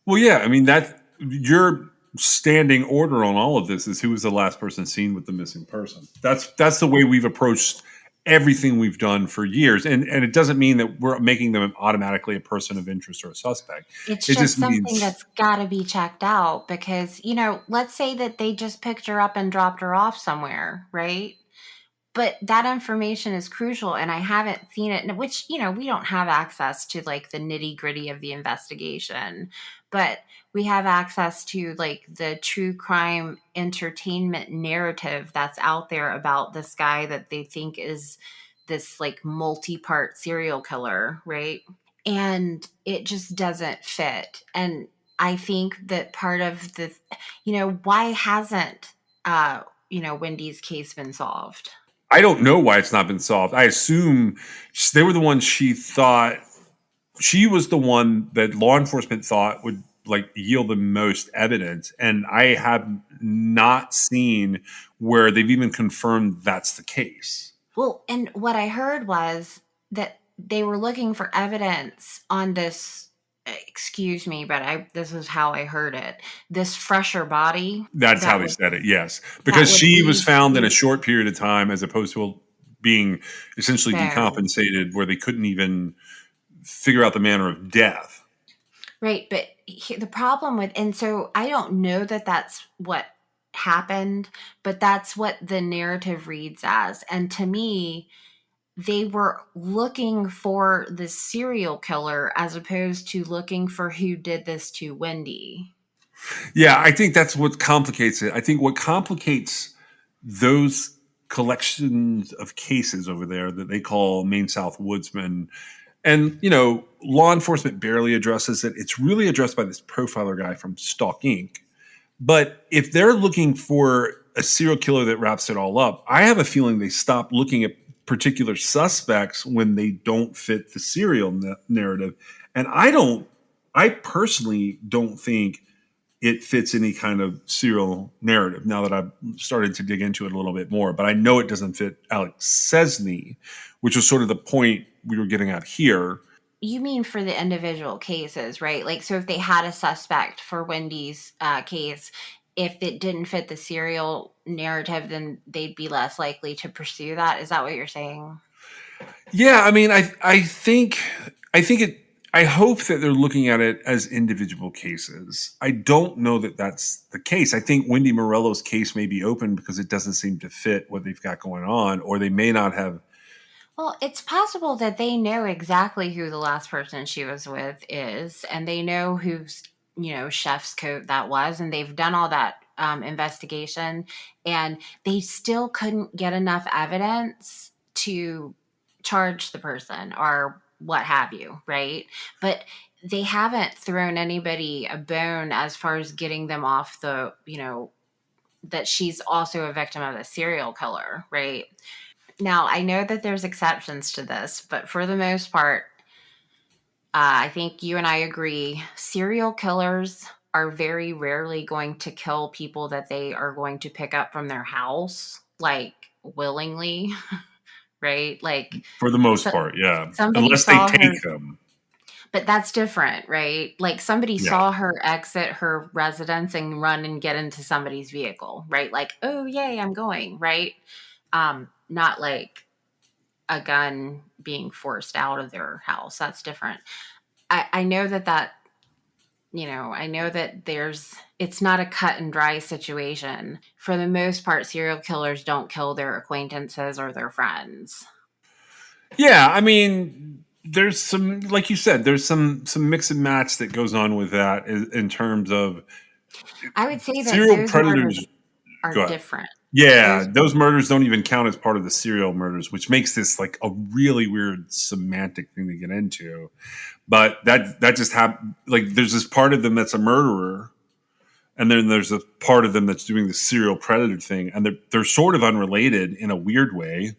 Well, yeah. I mean that your standing order on all of this is who was the last person seen with the missing person. That's the way we've approached everything we've done for years, and it doesn't mean that we're making them automatically a person of interest or a suspect. It's It just just something means that's got to be checked out because, let's say that they just picked her up and dropped her off somewhere, right? But that information is crucial, and I haven't seen it, which, we don't have access to like the nitty gritty of the investigation, but we have access to like the true crime entertainment narrative that's out there about this guy that they think is this like multi-part serial killer, right? And it just doesn't fit. And I think that part of the, why hasn't, Wendy's case been solved? I don't know why it's not been solved. I assume they were the ones she thought she was the one that law enforcement thought would like yield the most evidence, and I have not seen where they've even confirmed that's the case. Well, and what I heard was that they were looking for evidence on this. Excuse me, but this is how I heard it. This fresher body That's how that they would said it. Yes, that because would she was lead found in a to short period of time, as opposed to being essentially bone. decompensated, where they couldn't even figure out the manner of death. Right, but the problem with, and so I don't know that that's what happened, but that's what the narrative reads as. And to me, they were looking for the serial killer as opposed to looking for who did this to Wendy. Yeah, I think that's what complicates it. I think what complicates those collections of cases over there that they call Maine South Woodsman, and law enforcement barely addresses it. It's really addressed by this profiler guy from Stalk Inc. But if they're looking for a serial killer that wraps it all up, I have a feeling they stop looking at particular suspects when they don't fit the serial narrative. And I personally don't think it fits any kind of serial narrative now that I've started to dig into it a little bit more. But I know it doesn't fit Alex Sesney, which was sort of the point we were getting at here. You mean for the individual cases, right? Like, so if they had a suspect for Wendy's case, if it didn't fit the serial narrative, then they'd be less likely to pursue that. Is that what you're saying? Yeah, I mean, I think it. I hope that they're looking at it as individual cases. I don't know that that's the case. I think Wendy Morello's case may be open because it doesn't seem to fit what they've got going on, or they may not have. Well, it's possible that they know exactly who the last person she was with is, and they know whose, chef's coat that was, and they've done all that investigation, and they still couldn't get enough evidence to charge the person or what have you, right? But they haven't thrown anybody a bone as far as getting them off the, that she's also a victim of a serial killer, right? Now, I know that there's exceptions to this, but for the most part, I think you and I agree serial killers are very rarely going to kill people that they are going to pick up from their house, like willingly, right? Like For the most so, part, yeah. somebody Unless they saw her, take them. but that's different, right? Like somebody Yeah. saw her exit her residence and run and get into somebody's vehicle, right? Like, oh, yay, I'm going, right? Not like a gun being forced out of their house. That's different. I know that I know that it's not a cut and dry situation. For the most part, serial killers don't kill their acquaintances or their friends. Yeah, I mean, there's some, like you said, there's some mix and match that goes on with that in terms of I would say that serial those murders predators. are Go ahead. different. Yeah, Those those murders don't even count as part of the serial murders, which makes this like a really weird semantic thing to get into. But that just happened. Like, there's this part of them that's a murderer, and then there's a part of them that's doing the serial predator thing, and they're sort of unrelated in a weird way.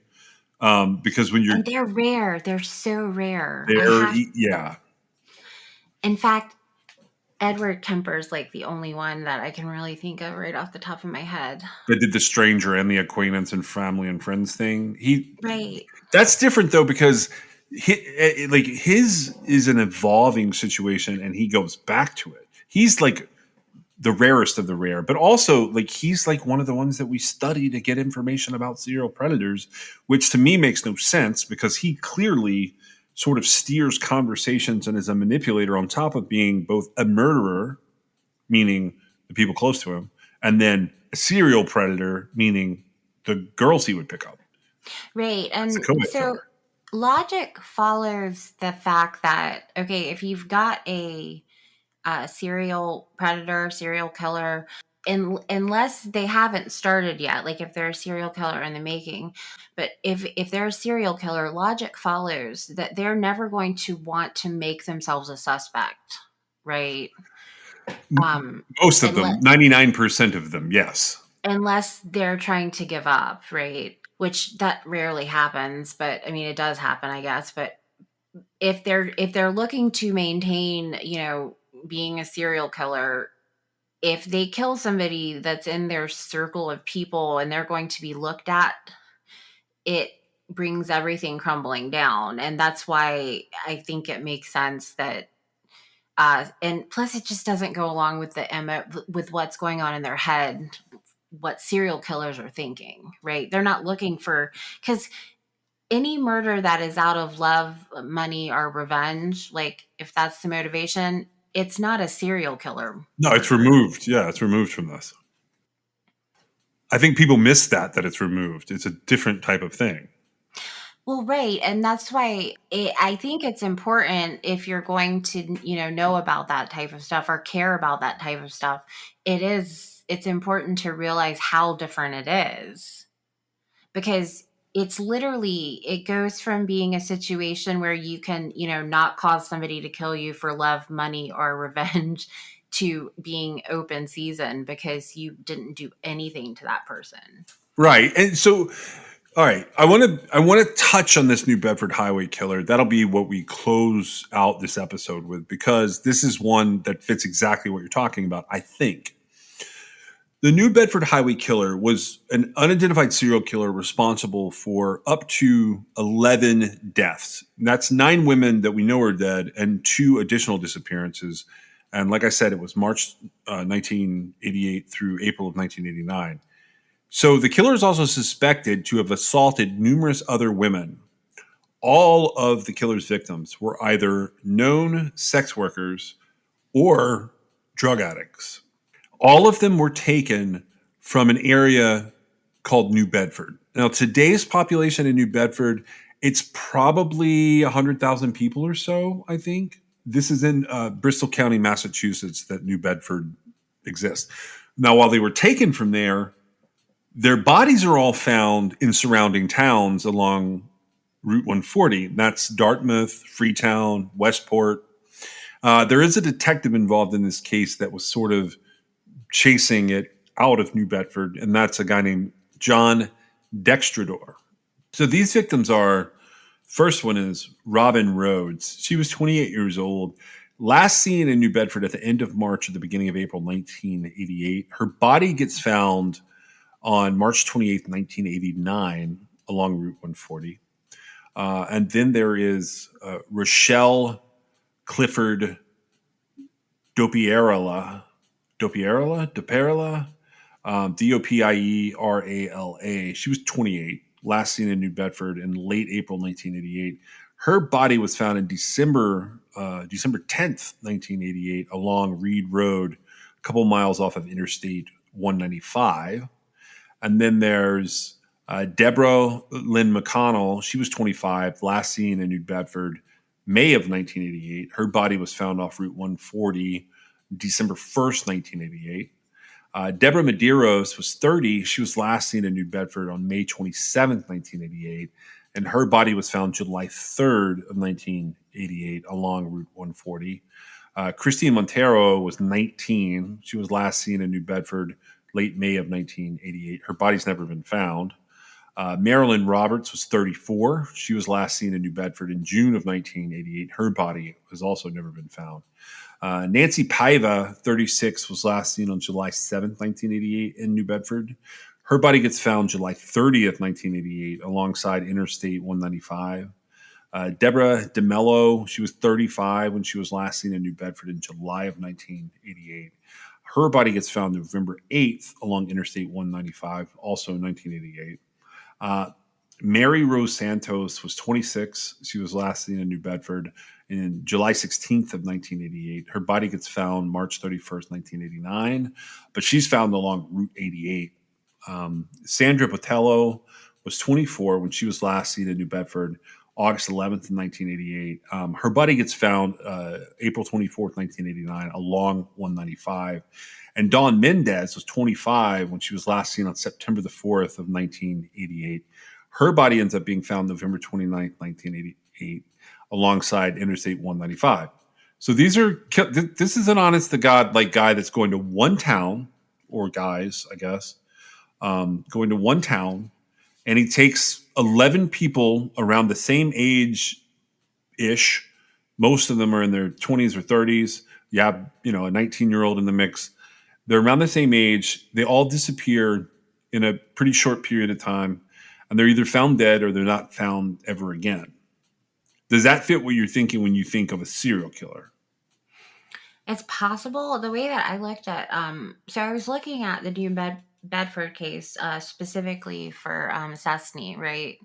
Because when you're and they're rare. They're so rare. there, yeah, In fact, Edward Kemper's like the only one that I can really think of right off the top of my head. that did the stranger and the acquaintance and family and friends thing. Right. That's different though, because like his is an evolving situation, and he goes back to it. He's like the rarest of the rare, but also like he's like one of the ones that we study to get information about serial predators, which to me makes no sense because he clearly sort of steers conversations and is a manipulator on top of being both a murderer, meaning the people close to him, and then a serial predator, meaning the girls he would pick up. Right. It's a And co-ed so killer. logic follows the fact that, okay, if you've got a serial predator, serial killer, unless they haven't started yet, like if they're a serial killer in the making, but if they're a serial killer, logic follows that they're never going to want to make themselves a suspect, right? Most of Unless them, 99% of them, yes. unless they're trying to give up, right? Which that rarely happens, but I mean it does happen, I guess. But if they're looking to maintain, being a serial killer, if they kill somebody that's in their circle of people and they're going to be looked at, it brings everything crumbling down. And that's why I think it makes sense that and plus it just doesn't go along with with what's going on in their head, what serial killers are thinking, right? They're not looking for, because any murder that is out of love, money, or revenge, like if that's the motivation, it's not a serial killer No, it's murder. removed. Yeah, it's removed from this. I think people miss that it's removed. It's a different type of thing. Well, right. And that's why I think it's important if you're going to, know about that type of stuff or care about that type of stuff. It's important to realize how different it is, because it goes from being a situation where you can, not cause somebody to kill you for love, money, or revenge to being open season because you didn't do anything to that person. Right. And so, all right, I want to touch on this New Bedford highway killer. That'll be what we close out this episode with, because this is one that fits exactly what you're talking about, I think. The New Bedford highway killer was an unidentified serial killer responsible for up to 11 deaths. And that's 9 women that we know are dead and 2 additional disappearances. And like I said, it was March 1988 through April of 1989. So the killer is also suspected to have assaulted numerous other women. All of the killer's victims were either known sex workers or drug addicts. All of them were taken from an area called New Bedford. Now, today's population in New Bedford, it's probably 100,000 people or so, I think. This is in Bristol County, Massachusetts, that New Bedford exists. Now, while they were taken from there, their bodies are all found in surrounding towns along Route 140. That's Dartmouth, Freetown, Westport. There is a detective involved in this case that was sort of chasing it out of New Bedford, and that's a guy named John Dextrador. So these victims are, first one is Robin Rhodes. She was 28 years old, Last seen in New Bedford at the end of March or the beginning of April 1988. Her body gets found on March 28th, 1989, along Route 140. And then there is Rochelle Clifford Dopierala, Dopierala. She was 28, last seen in New Bedford in late April 1988. Her body was found in December 10th, 1988, along Reed Road, a couple miles off of Interstate 195. And then there's Deborah Lynn McConnell. She was 25, last seen in New Bedford, May of 1988. Her body was found off Route 140, December 1st, 1988. Deborah Medeiros was 30. She was last seen in New Bedford on May 27th, 1988. And her body was found July 3rd of 1988 along Route 140. Christine Montero was 19. She was last seen in New Bedford late May of 1988. Her body's never been found. Marilyn Roberts was 34. She was last seen in New Bedford in June of 1988. Her body has also never been found. Nancy Paiva, 36, was last seen on July 7th, 1988 in New Bedford. Her body gets found July 30th, 1988 alongside Interstate 195. Deborah DeMello, she was 35 when she was last seen in New Bedford in July of 1988. Her body gets found November 8th along Interstate 195, also 1988. Mary Rose Santos was 26. She was last seen in New Bedford in July 16th of 1988. Her body gets found March 31st, 1989, but she's found along Route 88. Sandra Botello was 24 when she was last seen in New Bedford, August 11th, 1988. Her body gets found April 24th, 1989, along 195. And Dawn Mendez was 25 when she was last seen on September the 4th of 1988. Her body ends up being found November 29th, 1988, alongside Interstate 195. So this is an honest to God like guy that's going to one town, or guys, I guess, going to one town, and he takes 11 people around the same age ish. Most of them are in their 20s or 30s. You have, a 19-year-old in the mix. They're around the same age. They all disappear in a pretty short period of time, and they're either found dead or they're not found ever again. Does that fit what you're thinking when you think of a serial killer? It's possible. The way that I looked at, so I was looking at the Bedford case specifically for Cessny, right?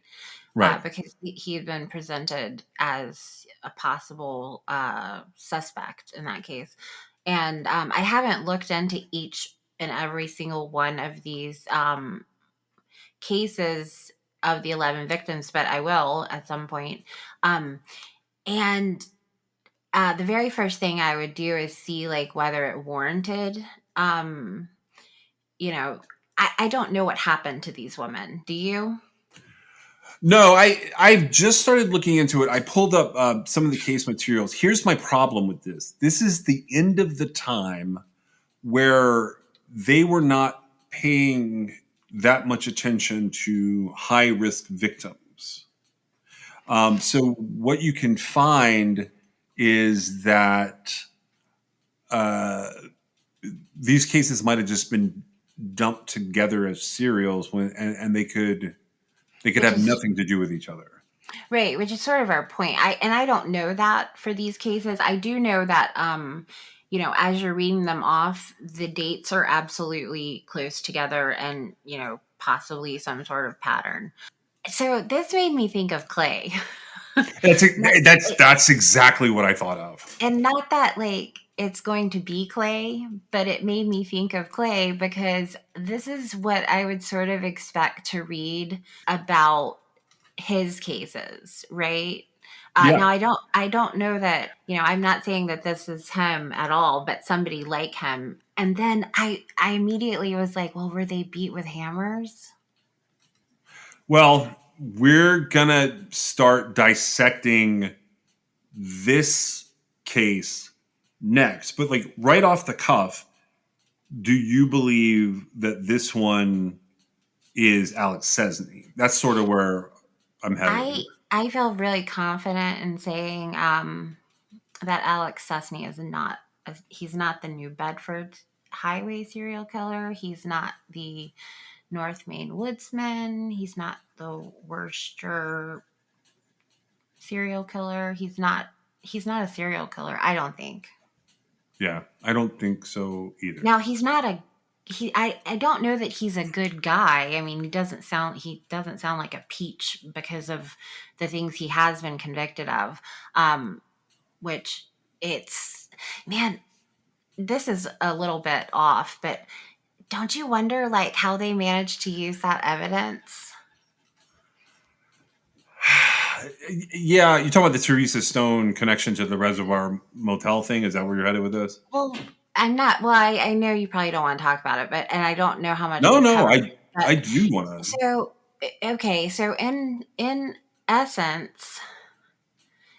Right. Because he had been presented as a possible suspect in that case. And I haven't looked into each and every single one of these cases of the 11 victims, but I will at some point. And the very first thing I would do is see like whether it warranted, you know, I don't know what happened to these women. Do you? No, I've just started looking into it. I pulled up some of the case materials. Here's my problem with this. This is the end of the time where they were not paying that much attention to high risk victims. So what you can find is that these cases might have just been dumped together as serials and they could have nothing to do with each other. Right, which is sort of our point. I don't know that for these cases. I do know that as you're reading them off, the dates are absolutely close together and, possibly some sort of pattern. So this made me think of Clay. That's exactly what I thought of. And not that like it's going to be Clay, but it made me think of Clay because this is what I would sort of expect to read about his cases, right? Yeah. Now I don't know that, I'm not saying that this is him at all, but somebody like him. And then I immediately was like, well, were they beat with hammers? Well, we're gonna start dissecting this case next, but like right off the cuff, do you believe that this one is Alex Cessny? That's sort of where I'm headed. I feel really confident in saying that Alex Sesney is not, he's not the New Bedford highway serial killer. He's not the North Main woodsman. He's not the Worcester serial killer. He's not a serial killer, I don't think. Yeah, I don't think so either. Now he's not a I don't know that he's a good guy. I mean, he doesn't sound like a peach because of the things he has been convicted of. Which it's man, this is a little bit off, but don't you wonder like how they managed to use that evidence? Yeah, you're talking about the Teresa Stone connection to the Reservoir Motel thing. Is that where you're headed with this? Well, I'm not. Well, I know you probably don't want to talk about it, but and I don't know how much No, we've no, covered. I But do want to. so okay, so in essence,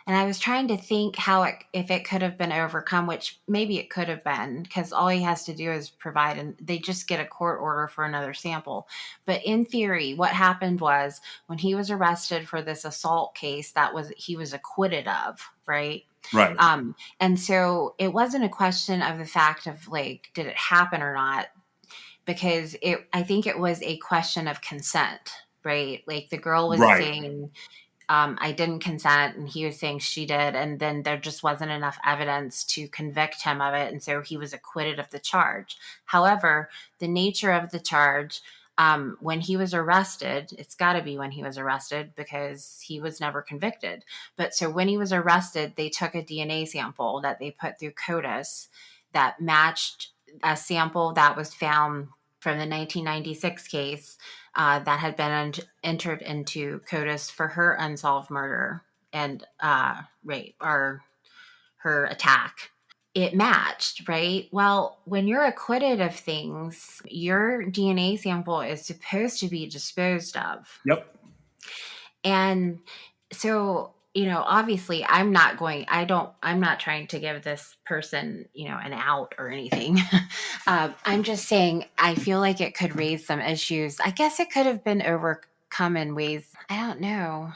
and I was trying to think how if it could have been overcome, which maybe it could have been, because all he has to do is provide, and they just get a court order for another sample. But in theory, what happened was when he was arrested for this assault case he was acquitted of, right? Right. And so it wasn't a question of the fact of like, did it happen or not? Because I think it was a question of consent, right? Like the girl was Right. saying, I didn't consent, and he was saying she did, and then there just wasn't enough evidence to convict him of it, and so he was acquitted of the charge. However, the nature of the charge, when he was arrested, it's got to be when he was arrested because he was never convicted. But so when he was arrested, they took a DNA sample that they put through CODIS that matched a sample that was found from the 1996 case that had been entered into CODIS for her unsolved murder and rape or her attack. It matched, right? Well, when you're acquitted of things, your DNA sample is supposed to be disposed of. Yep. And so, obviously I'm not trying to give this person, an out or anything. I'm just saying, I feel like it could raise some issues. I guess it could have been overcome in ways, I don't know.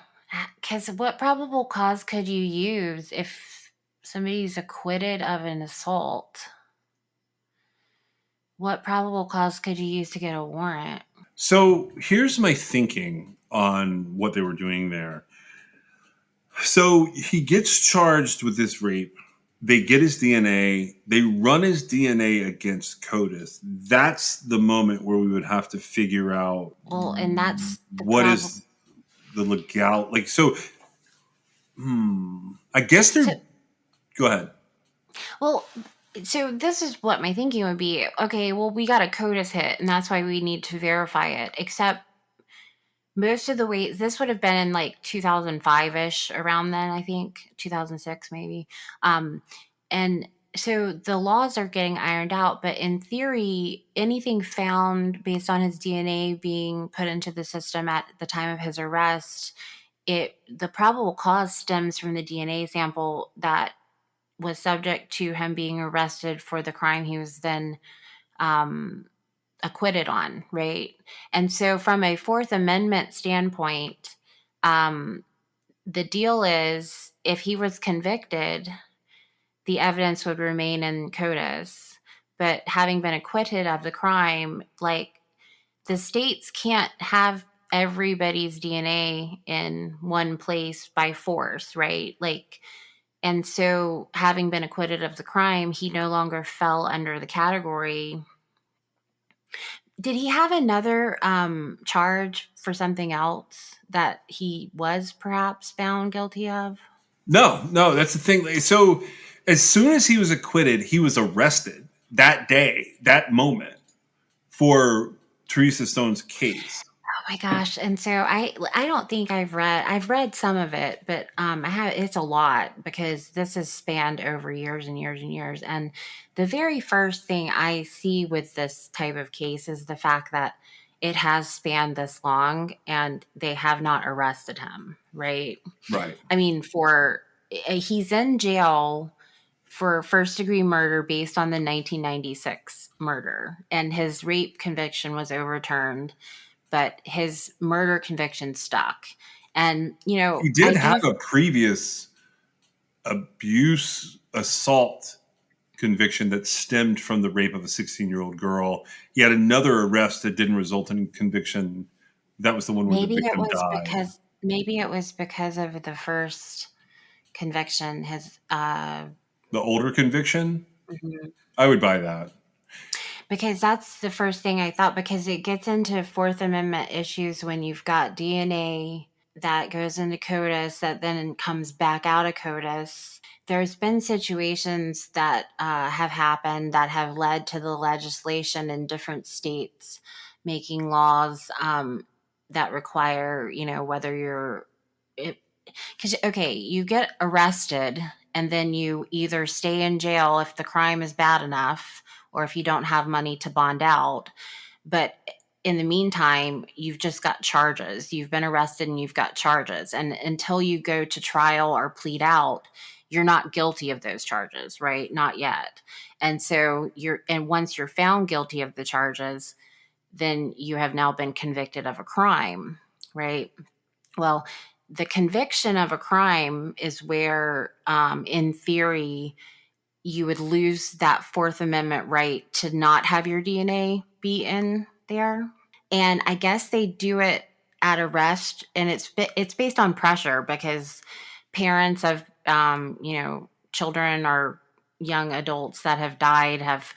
Because what probable cause could you use if somebody's acquitted of an assault? What probable cause could you use to get a warrant? So here's my thinking on what they were doing there. So he gets charged with this rape. They get his DNA. They run his DNA against CODIS. That's the moment where we would have to figure out Well, and that's the what problem. is the legal. Like, so, I guess they're. So, Go ahead. well, so this is what my thinking would be. Okay, well, we got a CODIS hit, and that's why we need to verify it. Except most of the ways, this would have been in like 2005-ish, around then, I think 2006 maybe. And so the laws are getting ironed out, but in theory, anything found based on his DNA being put into the system at the time of his arrest, the probable cause stems from the DNA sample that was subject to him being arrested for the crime he was then acquitted on, right? And so, from a Fourth Amendment standpoint, the deal is if he was convicted, the evidence would remain in CODIS. But having been acquitted of the crime, like the states can't have everybody's DNA in one place by force, right? Like, and so having been acquitted of the crime, he no longer fell under the category. Did he have another charge for something else that he was perhaps found guilty of? No, that's the thing. So, as soon as he was acquitted, he was arrested that day, that moment, for Teresa Stone's case. Oh my gosh. And so I don't think I've read some of it, but it's a lot because this has spanned over years and years and years. And the very first thing I see with this type of case is the fact that it has spanned this long and they have not arrested him, right? Right. I mean, he's in jail for first degree murder based on the 1996 murder, and his rape conviction was overturned, but his murder conviction stuck. And He did have a previous abuse assault conviction that stemmed from the rape of a 16-year-old girl. He had another arrest that didn't result in conviction. That was the one where the victim died. Maybe it was because of the first conviction. His The older conviction, mhm. I would buy that. Because that's the first thing I thought, because it gets into Fourth Amendment issues when you've got DNA that goes into CODIS that then comes back out of CODIS. There's been situations that have happened that have led to the legislation in different states making laws that require, whether you're, because, okay, you get arrested and then you either stay in jail if the crime is bad enough or if you don't have money to bond out. But in the meantime, you've just got charges. You've been arrested and you've got charges. And until you go to trial or plead out, you're not guilty of those charges, right? Not yet. And so once you're found guilty of the charges, then you have now been convicted of a crime, right? Well, the conviction of a crime is where, in theory, you would lose that Fourth Amendment right to not have your DNA be in there. And I guess they do it at arrest, and it's based on pressure because parents of children or young adults that have died have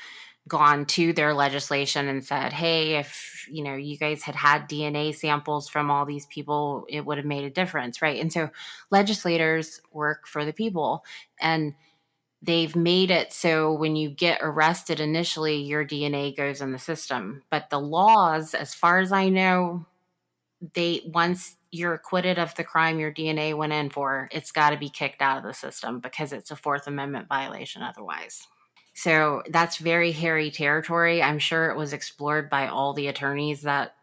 gone to their legislation and said, hey, if you guys had DNA samples from all these people, it would have made a difference, right? And so legislators work for the people, and they've made it so when you get arrested initially, your DNA goes in the system. But the laws, as far as I know, once you're acquitted of the crime your DNA went in for, it's got to be kicked out of the system because it's a Fourth Amendment violation otherwise. So that's very hairy territory. I'm sure it was explored by all the attorneys that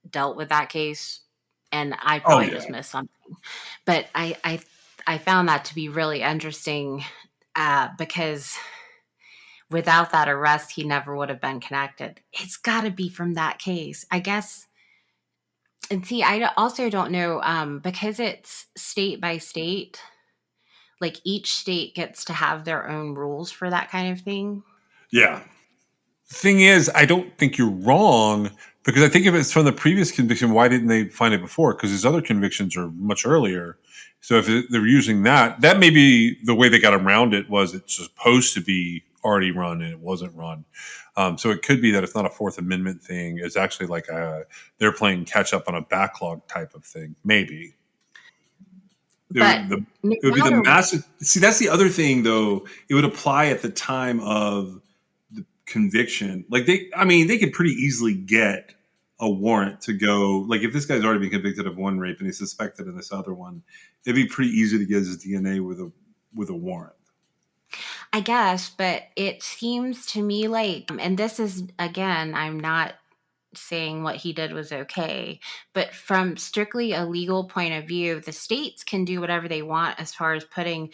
dealt with that case, and I Oh, probably yeah. just missed something. But I found that to be really interesting because without that arrest, he never would have been connected. It's got to be from that case, I guess. And see, I also don't know because it's state by state. Like each state gets to have their own rules for that kind of thing. Yeah. The thing is, I don't think you're wrong, because I think if it's from the previous conviction, why didn't they find it before? Because his other convictions are much earlier. So if they're using that may be the way they got around it, was it's supposed to be already run and it wasn't run. So it could be that it's not a Fourth Amendment thing. It's actually like they're playing catch up on a backlog type of thing. Maybe. But It would be the massive. See, that's the other thing, though. It would apply at the time of the conviction. Like they could pretty easily get a warrant to go. Like if this guy's already been convicted of one rape and he's suspected in this other one, it'd be pretty easy to get his DNA with a warrant. I guess, but it seems to me like, and this is, again, I'm not saying what he did was okay, but from strictly a legal point of view, the states can do whatever they want as far as putting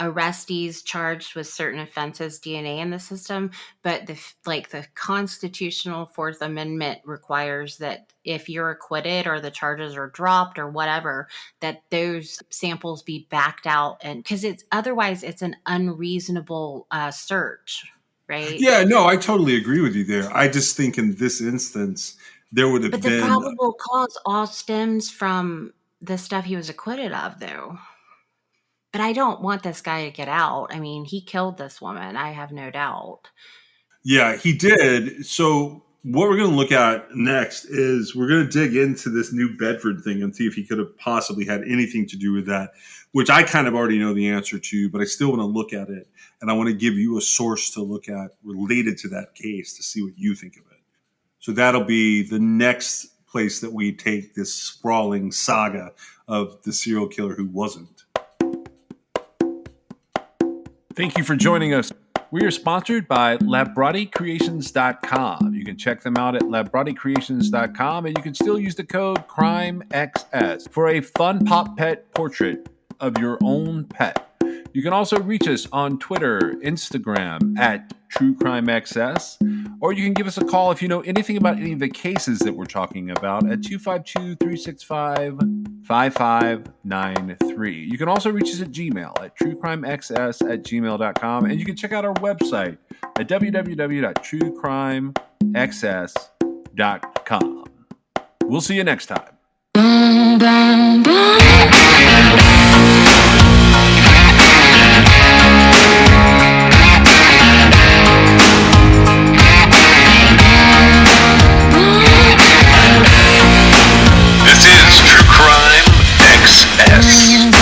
arrestees charged with certain offenses DNA in the system, but the constitutional Fourth Amendment requires that if you're acquitted or the charges are dropped or whatever, that those samples be backed out, and because it's otherwise it's an unreasonable search, right? Yeah, no, I totally agree with you there. I just think in this instance there would have But the been. probable cause all stems from the stuff he was acquitted of, though. But I don't want this guy to get out. I mean, he killed this woman. I have no doubt. Yeah, he did. So what we're going to look at next is we're going to dig into this New Bedford thing and see if he could have possibly had anything to do with that, which I kind of already know the answer to, but I still want to look at it. And I want to give you a source to look at related to that case to see what you think of it. So that'll be the next place that we take this sprawling saga of the serial killer who wasn't. Thank you for joining us. We are sponsored by LabbratiCreations.com. You can check them out at LabbratiCreations.com, and you can still use the code CRIMEXS for a fun pop pet portrait of your own pet. You can also reach us on Twitter, Instagram at TrueCrimeXS, or you can give us a call if you know anything about any of the cases that we're talking about at 252-365-5593. You can also reach us at Gmail at truecrimexs@gmail.com, and you can check out our website at www.truecrimexs.com. We'll see you next time. This is True Crime XS.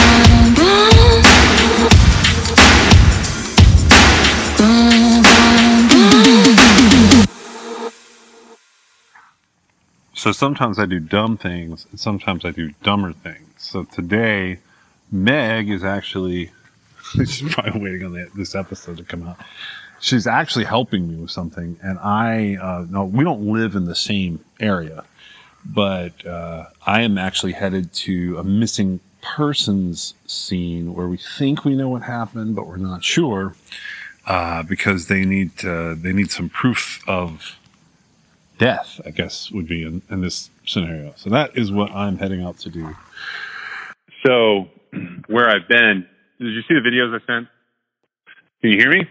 So sometimes I do dumb things and sometimes I do dumber things. So today, Meg is actually, she's probably waiting on this episode to come out. She's actually helping me with something. And no, we don't live in the same area, but I am actually headed to a missing persons scene where we think we know what happened, but we're not sure because they need some proof of death, I guess, would be in this scenario. So that is what I'm heading out to do. So where I've been, did you see the videos I sent? Can you hear me?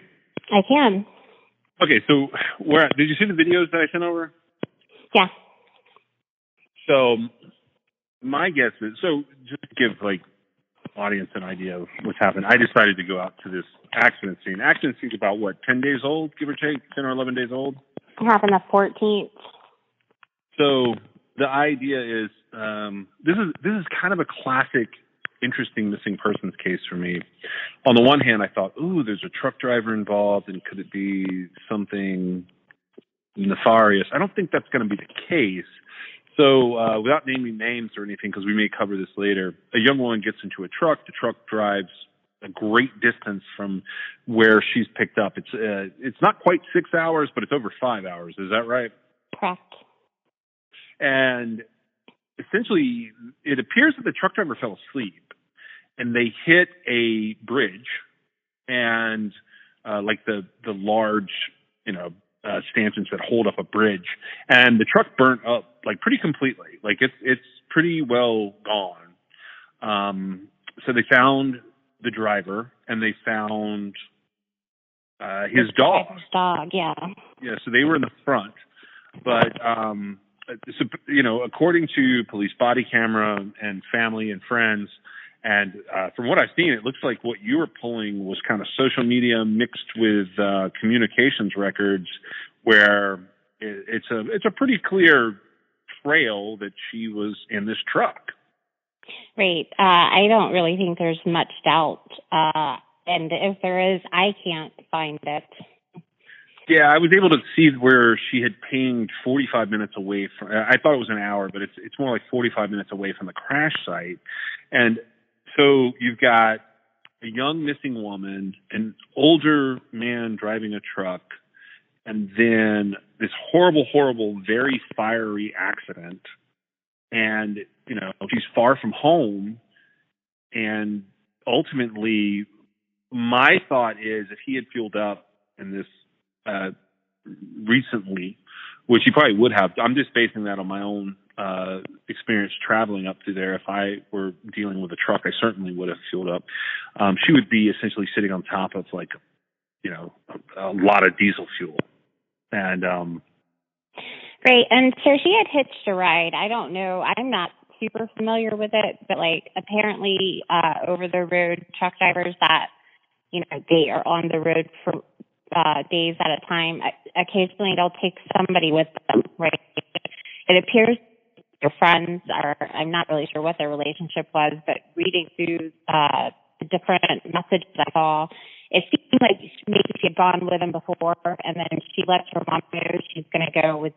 I can. Okay, so did you see the videos that I sent over? Yeah. So my guess is, just to give audience an idea of what's happened, I decided to go out to this accident scene. Accident scene's about 10 days old, give or take, 10 or 11 days old. It happened the 14th. So the idea is, this is kind of a classic, interesting missing persons case for me. On the one hand, I thought, ooh, there's a truck driver involved, and could it be something nefarious? I don't think that's going to be the case. So without naming names or anything, because we may cover this later, a young woman gets into a truck. The truck drives a great distance from where she's picked up. It's not quite 6 hours, but it's over 5 hours. Is that right? Correct. And essentially, it appears that the truck driver fell asleep, and they hit a bridge, and the large, stanchions that hold up a bridge, and the truck burnt up pretty completely. It's pretty well gone. So they found the driver, and they found his dog. His dog, yeah. Yeah, so they were in the front, but according to police body camera and family and friends, and from what I've seen, it looks like what you were pulling was kind of social media mixed with communications records, where it's a pretty clear trail that she was in this truck. Right. I don't really think there's much doubt. And if there is, I can't find it. Yeah, I was able to see where she had pinged 45 minutes away from. I thought it was an hour, but it's more like 45 minutes away from the crash site. And so you've got a young missing woman, an older man driving a truck, and then this horrible, horrible, very fiery accident. And, she's far from home. And ultimately, my thought is if he had fueled up in this recently, which he probably would have. I'm just basing that on my own experience traveling up through there. If I were dealing with a truck, I certainly would have fueled up. She would be essentially sitting on top of a lot of diesel fuel. And right. And so she had hitched a ride. I don't know. I'm not super familiar with it, but apparently over the road truck drivers that, they are on the road for days at a time. Occasionally they'll take somebody with them, right? It appears their friends are, I'm not really sure what their relationship was, but reading through the different messages I saw, it seemed like maybe she had gone with him before, and then she lets her mom know she's going to go with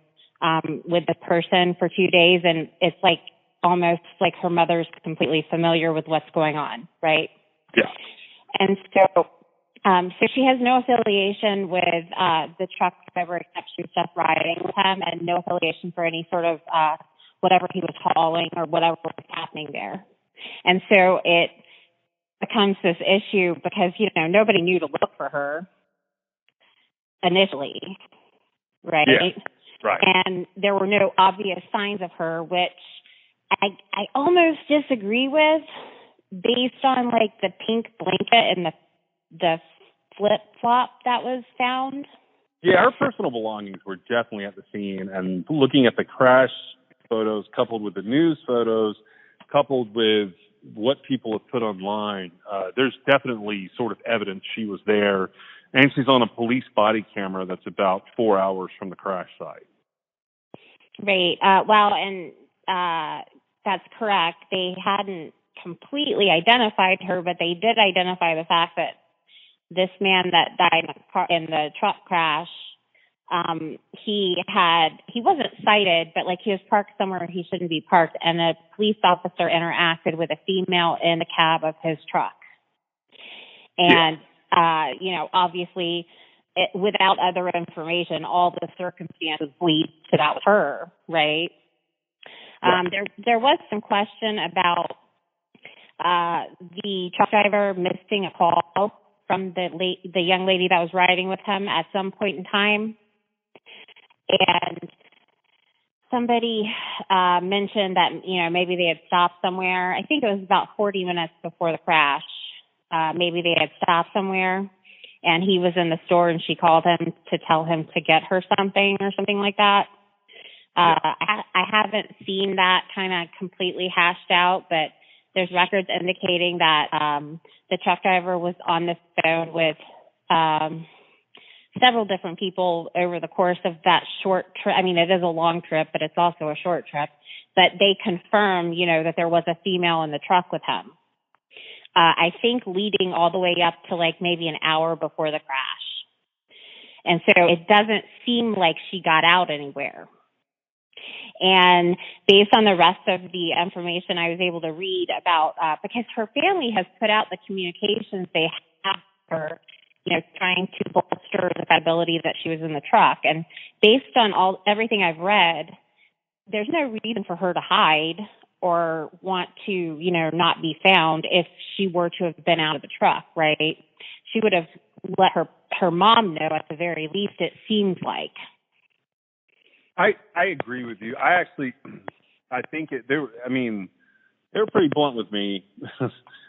the person for 2 days, and it's almost like her mother's completely familiar with what's going on, right? Yeah. And so she has no affiliation with the truck driver except she was just riding with him, and no affiliation for any sort of whatever he was hauling or whatever was happening there. And so it becomes this issue because, nobody knew to look for her initially, right? Yeah, right. And there were no obvious signs of her, which I almost disagree with based on like the pink blanket and the flip-flop that was found. Yeah, her personal belongings were definitely at the scene, and looking at the crash photos coupled with the news photos, coupled with what people have put online, there's definitely sort of evidence she was there, and she's on a police body camera that's about 4 hours from the crash site. Right. That's correct. They hadn't completely identified her, but they did identify the fact that this man that died in the truck crash, he wasn't cited, but like he was parked somewhere he shouldn't be parked, and a police officer interacted with a female in the cab of his truck. And, obviously, without other information, all the circumstances lead to that with her, right? There was some question about the truck driver missing a call from the young lady that was riding with him at some point in time. And somebody mentioned that, maybe they had stopped somewhere. I think it was about 40 minutes before the crash. Maybe they had stopped somewhere and he was in the store and she called him to tell him to get her something or something like that. I haven't seen that kind of completely hashed out, but there's records indicating that the truck driver was on the phone with several different people over the course of that short trip. I mean, it is a long trip, but it's also a short trip. But they confirmed, that there was a female in the truck with him. I think leading all the way up to like maybe an hour before the crash. And so it doesn't seem like she got out anywhere. And based on the rest of the information I was able to read about, because her family has put out the communications they have her, trying to bolster the credibility that she was in the truck. And based on everything I've read, there's no reason for her to hide or want to, not be found if she were to have been out of the truck, right? She would have let her mom know at the very least, it seems like. I agree with you. I think they were pretty blunt with me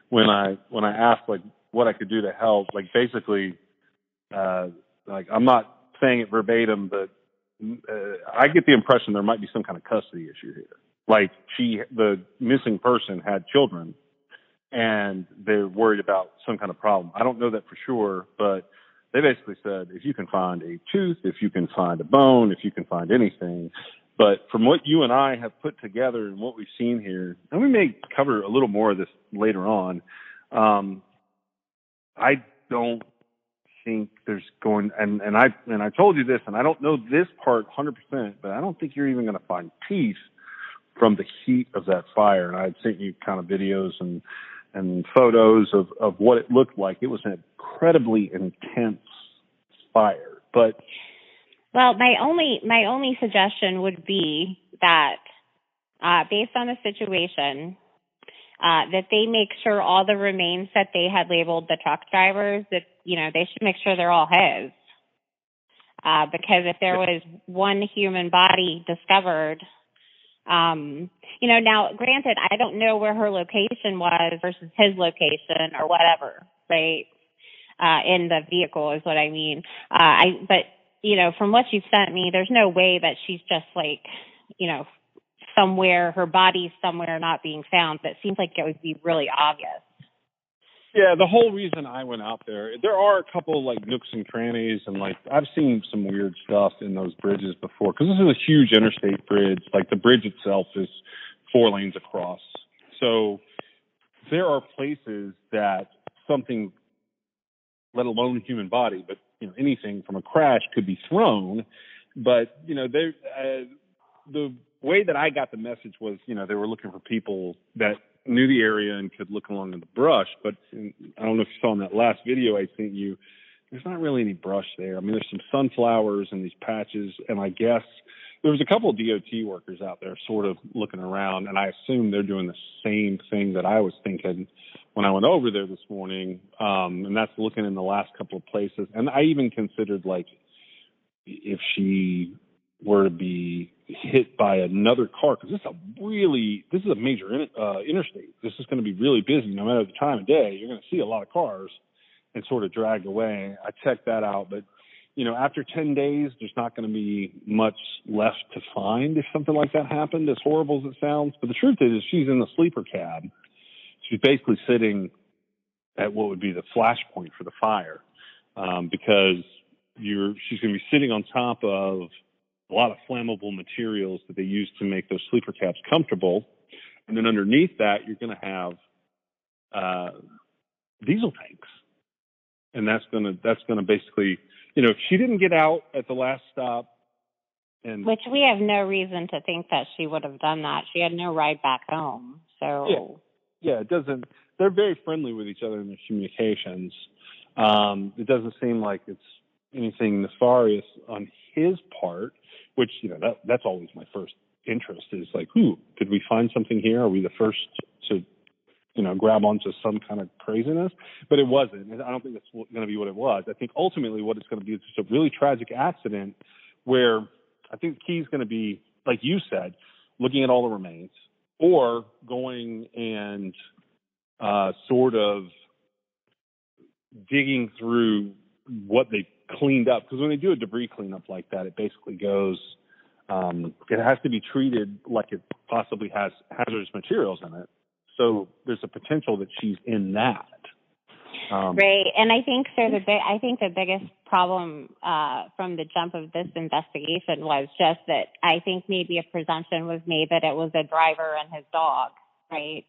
when I asked like what I could do to help. Like basically, like I'm not saying it verbatim, but I get the impression there might be some kind of custody issue here. Like the missing person had children, and they're worried about some kind of problem. I don't know that for sure, but they basically said, if you can find a tooth, if you can find a bone, if you can find anything. But from what you and I have put together and what we've seen here, and we may cover a little more of this later on, I don't think there's going, and I told you this, and I don't know this part 100%, but I don't think you're even going to find teeth from the heat of that fire. And I had sent you kind of videos and photos of what it looked like. It was an incredibly intense fire. But well, my only suggestion would be that based on the situation, that they make sure all the remains that they had labeled the truck drivers, that they should make sure they're all his. Because if there was one human body discovered, now granted, I don't know where her location was versus his location or whatever, right? In the vehicle is what I mean. But from what you've sent me, there's no way that she's just like, somewhere, her body's somewhere not being found. That seems like it would be really obvious. Yeah, the whole reason I went out there are a couple like nooks and crannies, and like I've seen some weird stuff in those bridges before, because this is a huge interstate bridge. Like the bridge itself is 4 lanes across. So there are places that something, let alone a human body, but anything from a crash could be thrown. But the way that I got the message was, they were looking for people that knew the area and could look along in the brush. But I don't know if you saw in that last video I sent you, there's not really any brush there. I mean, there's some sunflowers and these patches, and I guess there was a couple of DOT workers out there sort of looking around, and I assume they're doing the same thing that I was thinking when I went over there this morning, and that's looking in the last couple of places. And I even considered, like, if she were to be hit by another car, because this is a major interstate. This is going to be really busy no matter the time of day. You're going to see a lot of cars and sort of dragged away. I checked that out, but after 10 days, there's not going to be much left to find if something like that happened, as horrible as it sounds. But the truth is she's in the sleeper cab. She's basically sitting at what would be the flash point for the fire, because she's going to be sitting on top of a lot of flammable materials that they use to make those sleeper cabs comfortable. And then underneath that, you're going to have diesel tanks. And that's going to basically, if she didn't get out at the last stop, which we have no reason to think that she would have done that. She had no ride back home. So yeah, it doesn't. They're very friendly with each other in their communications. It doesn't seem like it's anything nefarious on his part, which that's always my first interest, is like, did we find something here? Are we the first to grab onto some kind of craziness? But it wasn't. I don't think that's going to be what it was. I think ultimately what it's going to be is just a really tragic accident where I think the key is going to be, like you said, looking at all the remains, or going and sort of digging through what they cleaned up. Because when they do a debris cleanup like that, it basically goes, it has to be treated like it possibly has hazardous materials in it. So there's a potential that she's in that. Right. And I think I think the biggest problem from the jump of this investigation was just that I think maybe a presumption was made that it was a driver and his dog, right?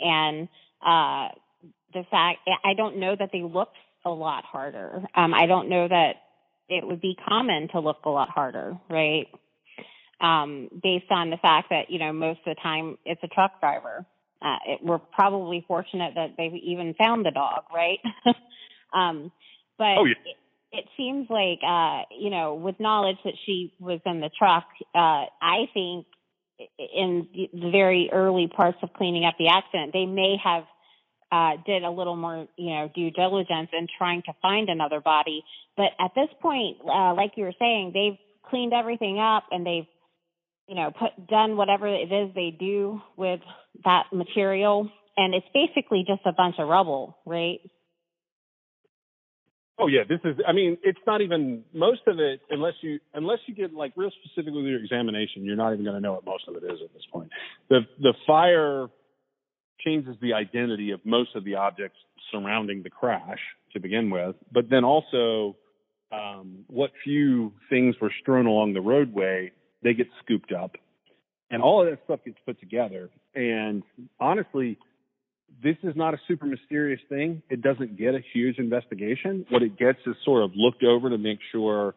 And the fact, I don't know that they looked a lot harder. I don't know that it would be common to look a lot harder, right? Based on the fact that, most of the time it's a truck driver. We're probably fortunate that they even found the dog, right? But it seems like, with knowledge that she was in the truck, I think in the very early parts of cleaning up the accident, they may have did a little more, due diligence in trying to find another body. But at this point, like you were saying, they've cleaned everything up and they've done whatever it is they do with that material. And it's basically just a bunch of rubble, right? Oh yeah, it's not even, most of it, unless you get like real specific with your examination, you're not even going to know what most of it is at this point. The fire changes the identity of most of the objects surrounding the crash to begin with, but then also what few things were strewn along the roadway, they get scooped up, and all of that stuff gets put together. And honestly, this is not a super mysterious thing. It doesn't get a huge investigation. What it gets is sort of looked over to make sure,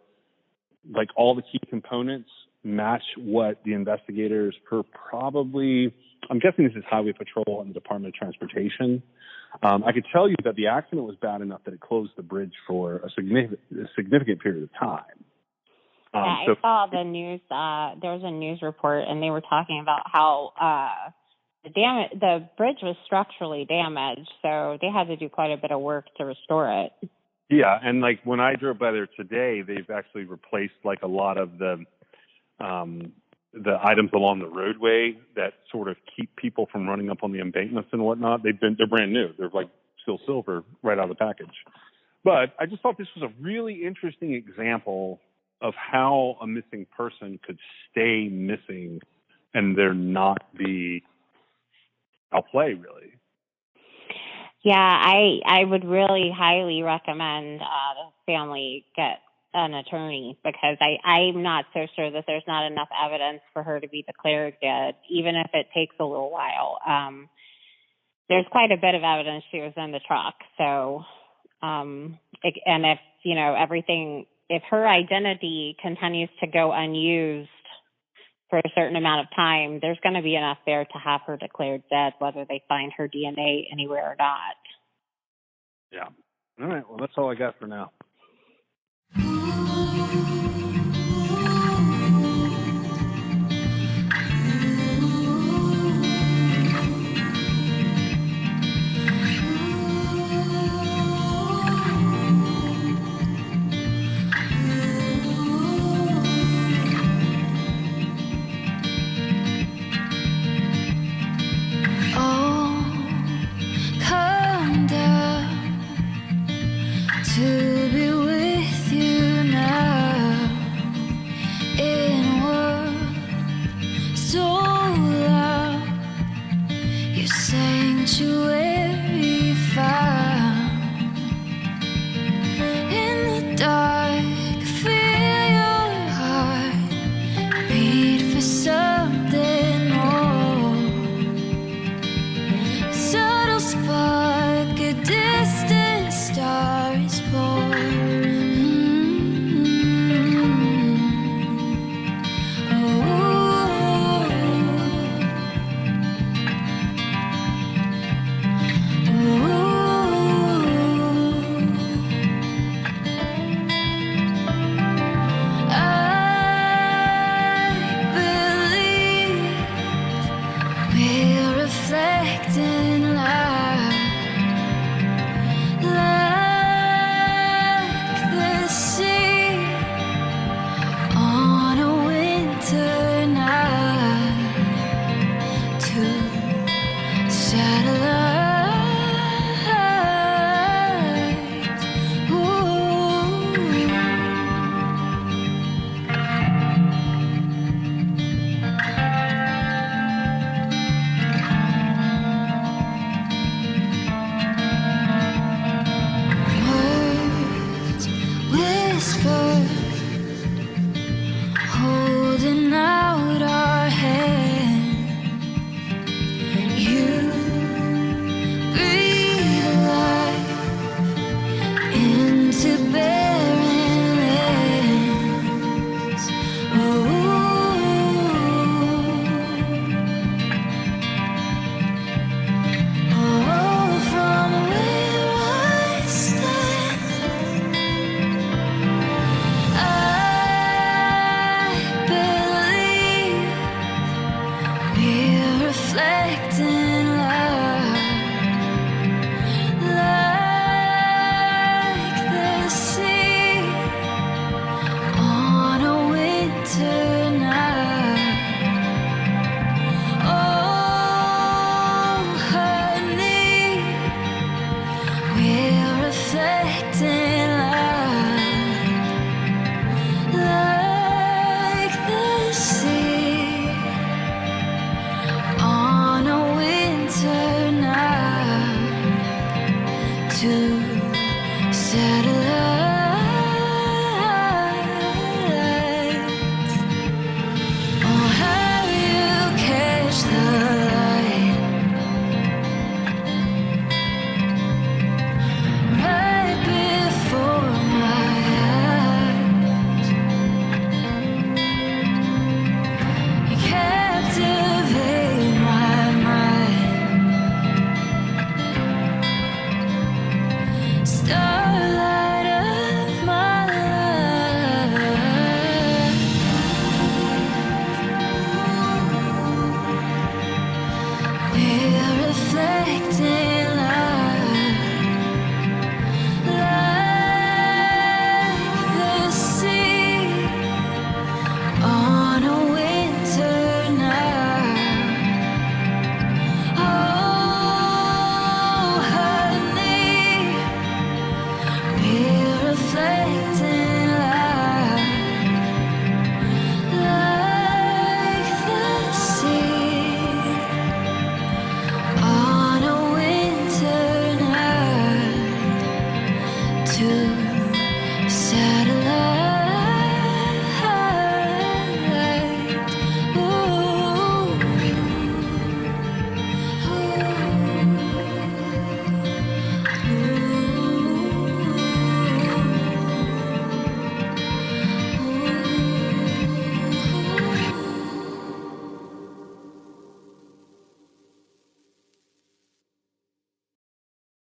like, all the key components match what the investigators I'm guessing this is Highway Patrol and the Department of Transportation. I could tell you that the accident was bad enough that it closed the bridge for a significant period of time. I saw the news. There was a news report, and they were talking about how the bridge was structurally damaged, so they had to do quite a bit of work to restore it. Yeah, and like when I drove by there today, they've actually replaced like a lot of the items along the roadway that sort of keep people from running up on the embankments and whatnot. They're brand new. They're like still silver right out of the package. But I just thought this was a really interesting example of how a missing person could stay missing and there not be foul play, really. Yeah, I would really highly recommend the family get an attorney, because I'm not so sure that there's not enough evidence for her to be declared dead, even if it takes a little while. There's quite a bit of evidence she was in the truck. So, and if, if her identity continues to go unused for a certain amount of time, there's going to be enough there to have her declared dead, whether they find her DNA anywhere or not. Yeah. All right. Well, that's all I got for now. to satellite.